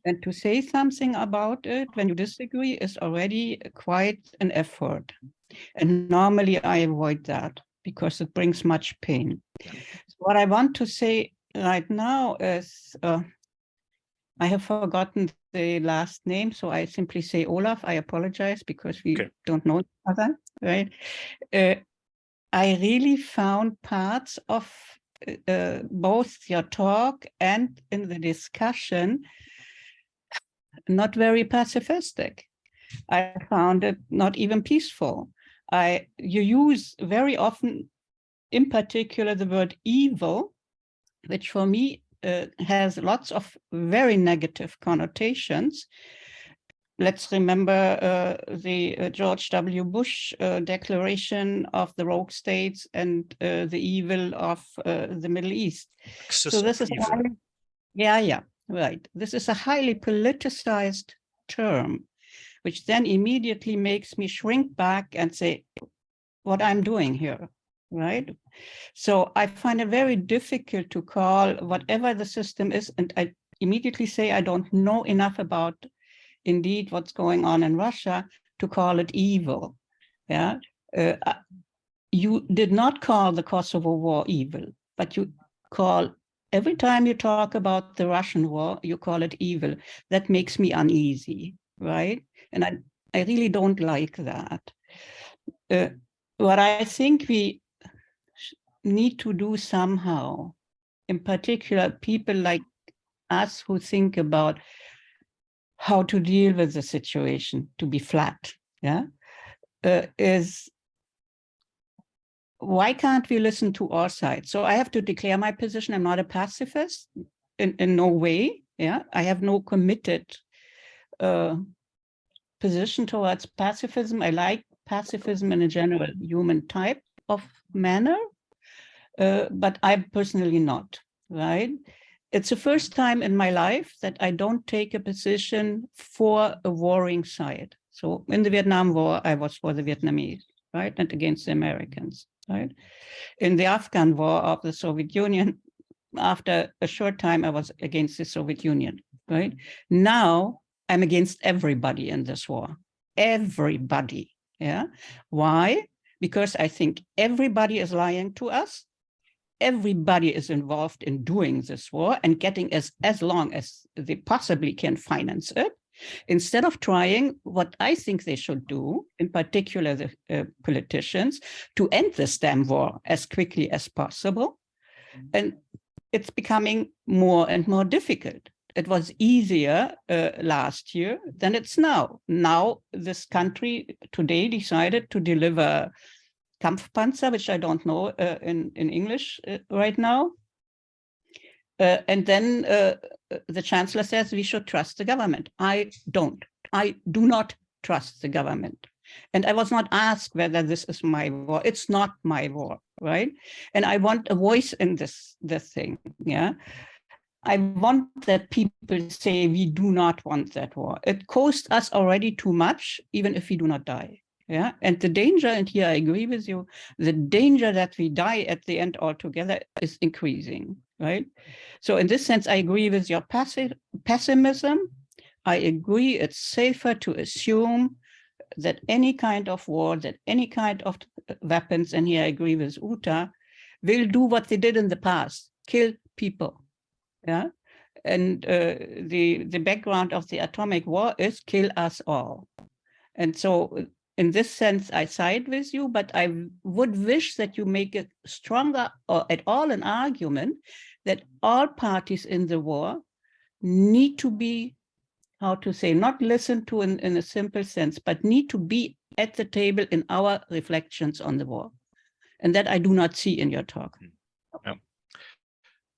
And to say something about it when you disagree is already quite an effort. And normally I avoid that because it brings much pain. Yeah. So what I want to say right now is, I have forgotten the last name, so I simply say Olaf. I apologize because we don't know each other, right? I really found parts of both your talk and in the discussion not very pacifistic. I found it not even peaceful. You use very often, in particular, the word evil, which for me has lots of very negative connotations. Let's remember the George W. Bush declaration of the rogue states and the evil of the Middle East. So this is right. This is a highly politicized term, which then immediately makes me shrink back and say, what I'm doing here, right? So I find it very difficult to call whatever the system is, and I immediately say I don't know enough about indeed what's going on in Russia to call it evil. Yeah, you did not call the Kosovo War evil, but you call, every time you talk about the Russian war, you call it evil. That makes me uneasy, right? And I really don't like that. What I think we need to do somehow, in particular, people like us who think about how to deal with the situation, to be flat, yeah, is why can't we listen to all sides? So I have to declare my position. I'm not a pacifist in no way. Yeah, I have no committed position towards pacifism. I like pacifism in a general human type of manner, but I'm personally not, right? It's the first time in my life that I don't take a position for a warring side. So in the Vietnam War, I was for the Vietnamese, right? And against the Americans, right? In the Afghan War of the Soviet Union, after a short time, I was against the Soviet Union, right? Now I'm against everybody in this war, everybody, yeah? Why? Because I think everybody is lying to us. Everybody is involved in doing this war and getting as long as they possibly can finance it, instead of trying what I think they should do, in particular the politicians, to end this damn war as quickly as possible. And it's becoming more and more difficult. It was easier last year than it's now. Now this country today decided to deliver Kampfpanzer, which I don't know in English right now. And then the chancellor says we should trust the government. I don't. I do not trust the government. And I was not asked whether this is my war. It's not my war, right? And I want a voice in this thing, yeah? I want that people say we do not want that war. It costs us already too much, even if we do not die. Yeah, and the danger, and here I agree with you, the danger that we die at the end altogether is increasing, right? So in this sense, I agree with your pessimism. I agree it's safer to assume that any kind of war, that any kind of weapons, and here I agree with Uta, will do what they did in the past, kill people, yeah? And the background of the atomic war is kill us all. And so in this sense, I side with you, but I would wish that you make a stronger or at all an argument that all parties in the war need to be, how to say, not listened to in a simple sense, but need to be at the table in our reflections on the war. And that I do not see in your talk. Yeah.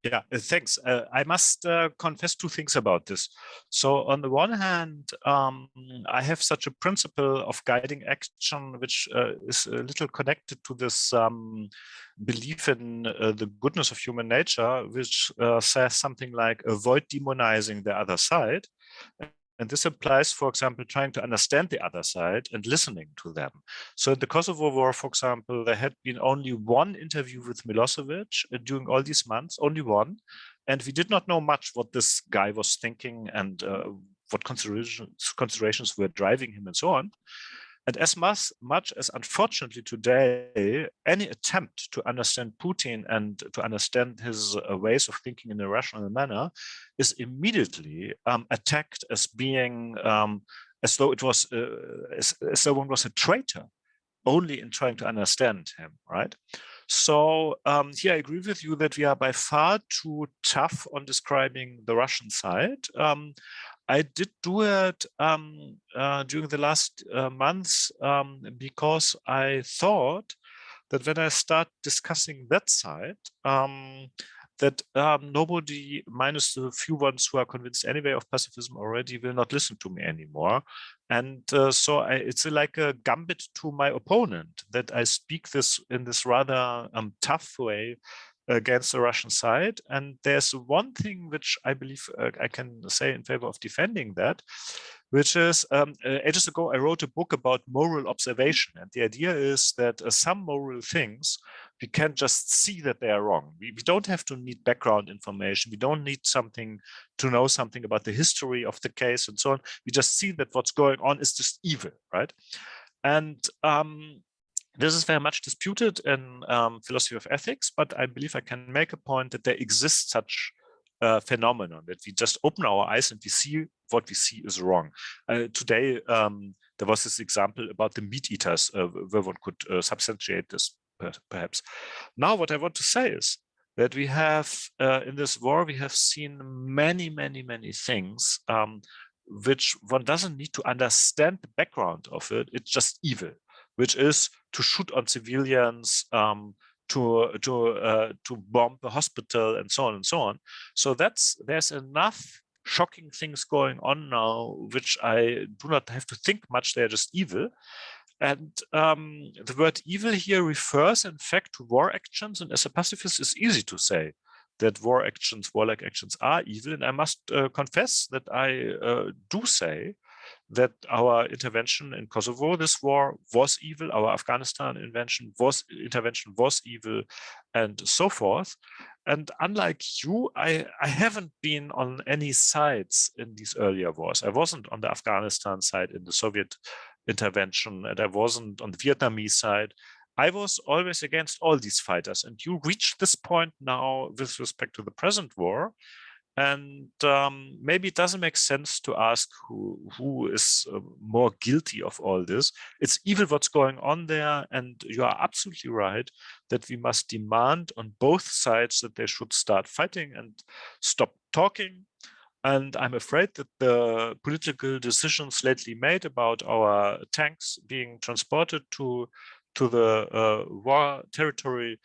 Yeah, thanks. I must confess two things about this. So on the one hand, I have such a principle of guiding action, which is a little connected to this belief in the goodness of human nature, which says something like avoid demonizing the other side. And this implies, for example, trying to understand the other side and listening to them. So in the Kosovo War, for example, there had been only one interview with Milosevic during all these months, only one. And we did not know much what this guy was thinking and what considerations were driving him and so on. And as much as, unfortunately, today, any attempt to understand Putin and to understand his ways of thinking in a rational manner is immediately attacked as being as though it was as though one was a traitor only in trying to understand him, right? So here I agree with you that we are by far too tough on describing the Russian side. I did do it during the last months because I thought that when I start discussing that side, that nobody, minus the few ones who are convinced anyway of pacifism already, will not listen to me anymore. And so it's like a gambit to my opponent that I speak this in this rather tough way against the Russian side. And there's one thing which I believe I can say in favor of defending that, which is ages ago, I wrote a book about moral observation. And the idea is that some moral things, we can just see that they are wrong. We don't have to need background information. We don't need something to know something about the history of the case and so on. We just see that what's going on is just evil, right? And this is very much disputed in philosophy of ethics, but I believe I can make a point that there exists such phenomenon, that we just open our eyes and we see what we see is wrong. Today, there was this example about the meat eaters, where one could substantiate this, perhaps. Now, what I want to say is that we have, in this war, we have seen many, many, many things which one doesn't need to understand the background of it. It's just evil, which is to shoot on civilians, to bomb a hospital, and so on and so on. So there's enough shocking things going on now, which I do not have to think much. They're just evil. And the word evil here refers, in fact, to war actions. And as a pacifist, it's easy to say that war actions, warlike actions are evil. And I must confess that I do say that our intervention in Kosovo, this war, was evil. Our Afghanistan intervention was evil, and so forth. And unlike you, I haven't been on any sides in these earlier wars. I wasn't on the Afghanistan side in the Soviet intervention, and I wasn't on the Vietnamese side. I was always against all these fighters. And you reached this point now with respect to the present war. And maybe it doesn't make sense to ask who is more guilty of all this. It's evil what's going on there. And you are absolutely right that we must demand on both sides that they should start fighting and stop talking. And I'm afraid that the political decisions lately made about our tanks being transported to the war territory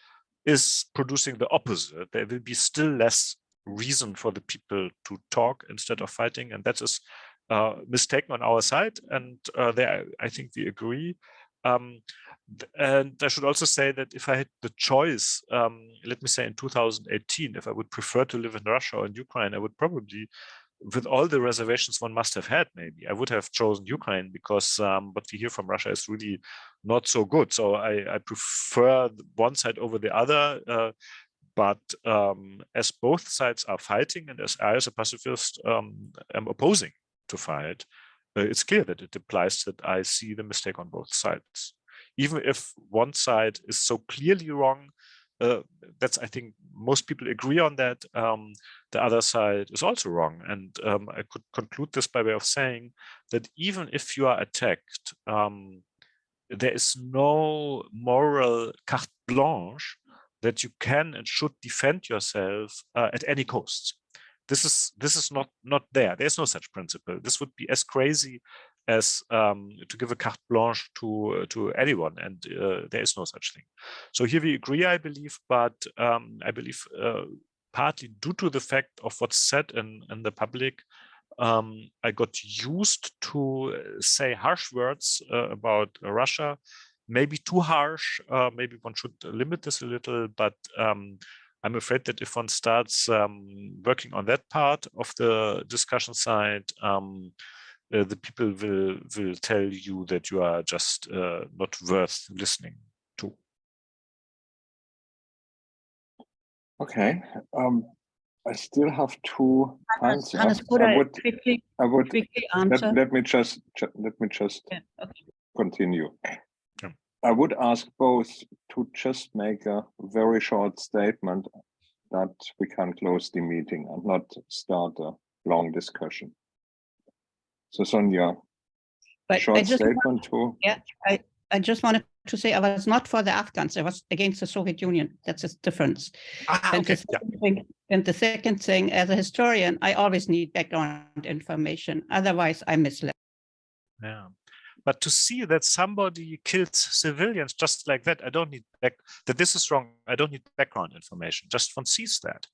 is producing the opposite. There will be still less reason for the people to talk instead of fighting, and that is mistaken on our side, and there I think we agree. And I should also say that if I had the choice, let me say in 2018, if I would prefer to live in Russia or in Ukraine, I would probably, with all the reservations one must have had, maybe I would have chosen Ukraine, because what we hear from Russia is really not so good. So I prefer one side over the other. But as both sides are fighting, and as I, as a pacifist, am opposing to fight, it's clear that it implies that I see the mistake on both sides. Even if one side is so clearly wrong, that's, I think most people agree on that, the other side is also wrong. And I could conclude this by way of saying that even if you are attacked, there is no moral carte blanche that you can and should defend yourself at any cost. This is not there. There's no such principle. This would be as crazy as to give a carte blanche to anyone, and there is no such thing. So here we agree, I believe, but I believe partly due to the fact of what's said in the public, I got used to say harsh words about Russia. Maybe too harsh, maybe one should limit this a little, but I'm afraid that if one starts working on that part of the discussion side, the people will tell you that you are just not worth listening to. Okay. I still have two hands up. Hannes, could I quickly answer? Let me just Yeah, okay. continue. Yeah. I would ask both to just make a very short statement that we can close the meeting and not start a long discussion. So Sonja, But short statement too. Yeah, I just wanted to say I was not for the Afghans. I was against the Soviet Union. That's a difference. And, Okay. the second thing, as a historian, I always need background information. Otherwise, I misled. Yeah. But to see that somebody kills civilians just like that, I don't need that this is wrong. I don't need background information. Just one sees that.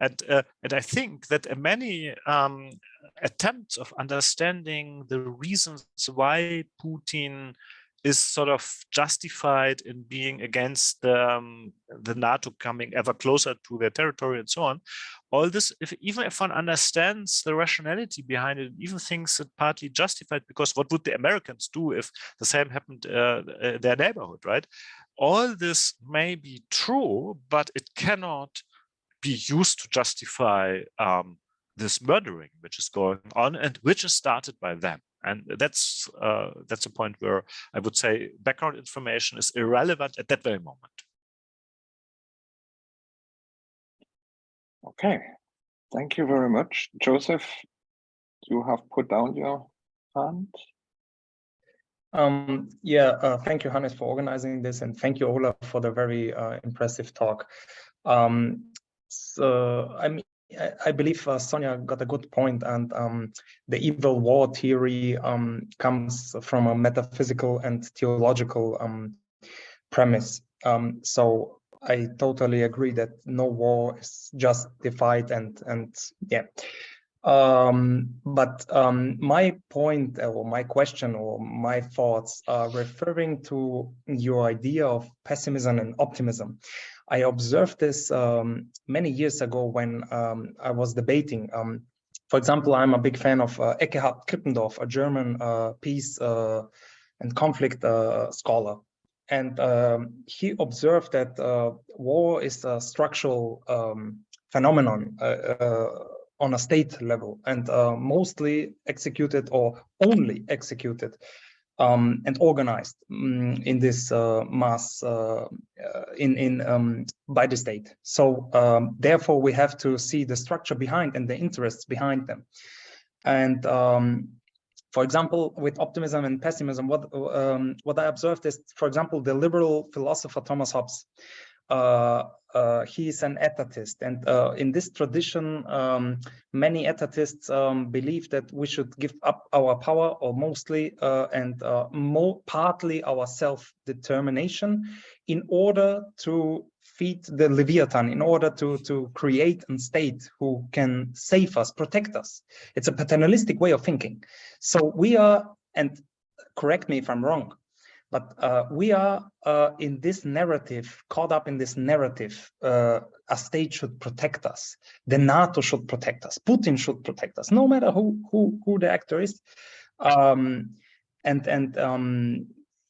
And I think that many attempts of understanding the reasons why Putin is sort of justified in being against the NATO coming ever closer to their territory and so on. All this, even if one understands the rationality behind it, even thinks it partly justified, because what would the Americans do if the same happened in their neighborhood, right? All this may be true, but it cannot be used to justify this murdering which is going on and which is started by them. And that's a point where I would say background information is irrelevant at that very moment. Okay, thank you very much. Joseph, you have put down your hand. Thank you, Hannes, for organizing this, and thank you, Ola, for the very impressive talk. I believe Sonja got a good point, and the evil war theory comes from a metaphysical and theological premise. So I totally agree that no war is justified, and yeah. But my point or my question or my thoughts are referring to your idea of pessimism and optimism. I observed this many years ago when I was debating. For example, I'm a big fan of Ekkehard Krippendorf, a German peace and conflict scholar. And he observed that war is a structural phenomenon on a state level, and mostly executed or only executed and organized in this mass by the state. So therefore, we have to see the structure behind and the interests behind them. And for example, with optimism and pessimism, what I observed is, for example, the liberal philosopher Thomas Hobbes. He is an etatist, and in this tradition, many etatists believe that we should give up our power, or mostly and partly our self-determination, in order to feed the Leviathan, in order to create a state who can save us, protect us. It's a paternalistic way of thinking. So we are, and correct me if I'm wrong, but we are in this narrative, caught up in this narrative. A state should protect us. The NATO should protect us. Putin should protect us, no matter who the actor is.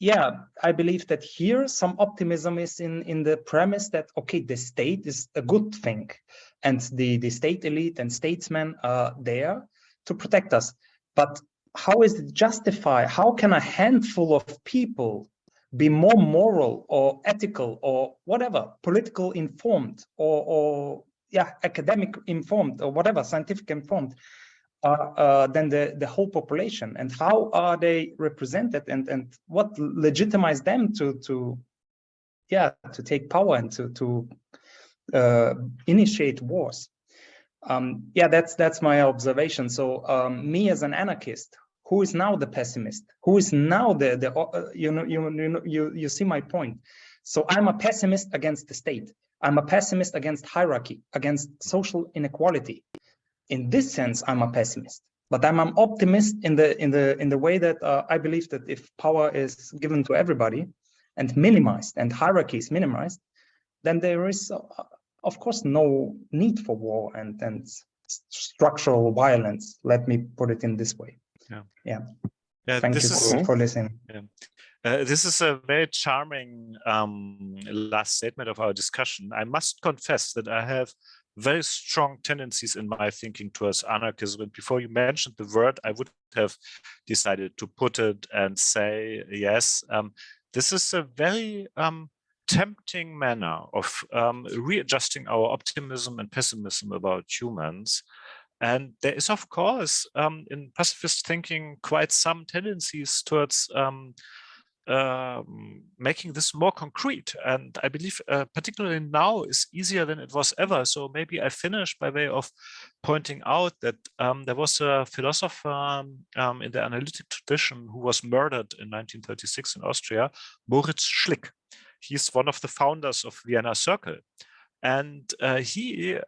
Yeah, I believe that here some optimism is in the premise that, okay, the state is a good thing, and the state elite and statesmen are there to protect us. But how is it justified? How can a handful of people be more moral or ethical or whatever, political informed or academic informed or whatever, scientific informed than the whole population? And how are they represented, and what legitimizes them to take power and to initiate wars? That's my observation. So me as an anarchist, who is now the pessimist? Who is now you see my point. So I'm a pessimist against the state. I'm a pessimist against hierarchy, against social inequality. In this sense, I'm a pessimist. But I'm an optimist in the way that I believe that if power is given to everybody and minimized, and hierarchy is minimized, then there is of course no need for war and structural violence. Let me put it in this way. Yeah. Thank you for listening. This is a very charming last statement of our discussion. I must confess that I have very strong tendencies in my thinking towards anarchism. And before you mentioned the word, I would have decided to put it and say, yes, this is a very tempting manner of readjusting our optimism and pessimism about humans. And there is, of course, in pacifist thinking, quite some tendencies towards making this more concrete. And I believe particularly now is easier than it was ever. So maybe I finish by way of pointing out that there was a philosopher in the analytic tradition who was murdered in 1936 in Austria, Moritz Schlick. He's one of the founders of Vienna Circle. And he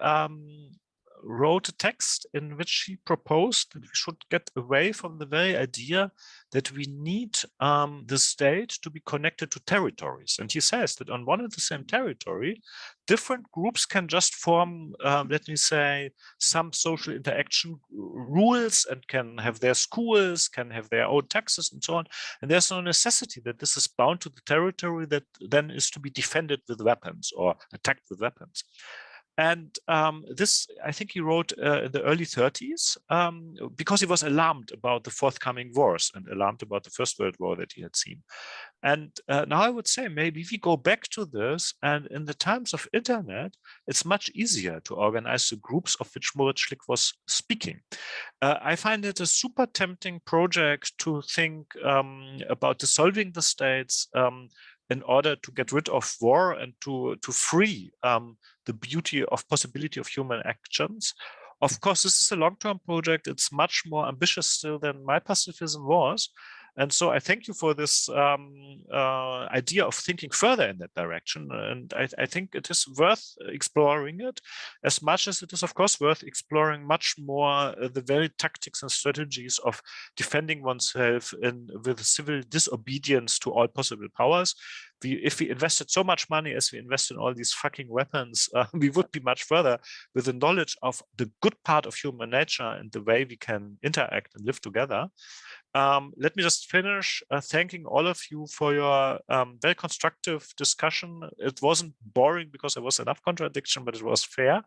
wrote a text in which he proposed that we should get away from the very idea that we need the state to be connected to territories. And he says that on one and the same territory, different groups can just form, let me say, some social interaction rules and can have their schools, can have their own taxes and so on. And there's no necessity that this is bound to the territory that then is to be defended with weapons or attacked with weapons. And this, I think he wrote in the early 30s because he was alarmed about the forthcoming wars and alarmed about the First World War that he had seen. And now I would say maybe we go back to this, and in the times of internet, it's much easier to organize the groups of which Moritz Schlick was speaking. I find it a super tempting project to think about dissolving the states in order to get rid of war and to free the beauty of possibility of human actions. Of course, this is a long-term project. It's much more ambitious still than my pacifism was. And so I thank you for this idea of thinking further in that direction. And I think it is worth exploring it as much as it is, of course, worth exploring much more the very tactics and strategies of defending oneself with civil disobedience to all possible powers. If we invested so much money as we invest in all these fucking weapons, we would be much further with the knowledge of the good part of human nature and the way we can interact and live together. Let me just finish thanking all of you for your very constructive discussion. It wasn't boring because there was enough contradiction, but it was fair.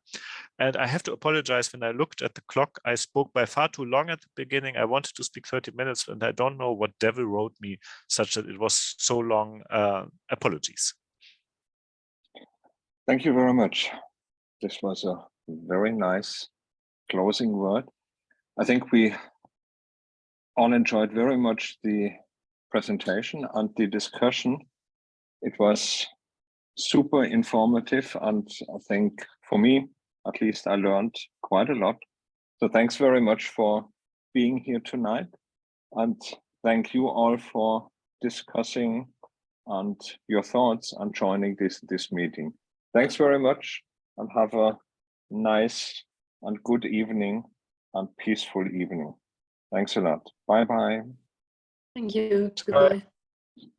And I have to apologize, when I looked at the clock, I spoke by far too long at the beginning. I wanted to speak 30 minutes and I don't know what devil wrote me such that it was so long. Apologies. Thank you very much. This was a very nice closing word. I think we all enjoyed very much the presentation and the discussion. It was super informative, and I think for me, at least, I learned quite a lot. So thanks very much for being here tonight, and thank you all for discussing and your thoughts and joining this meeting. Thanks very much, and have a nice and good evening and peaceful evening. Thanks a lot. Bye-bye. Thank you. Goodbye.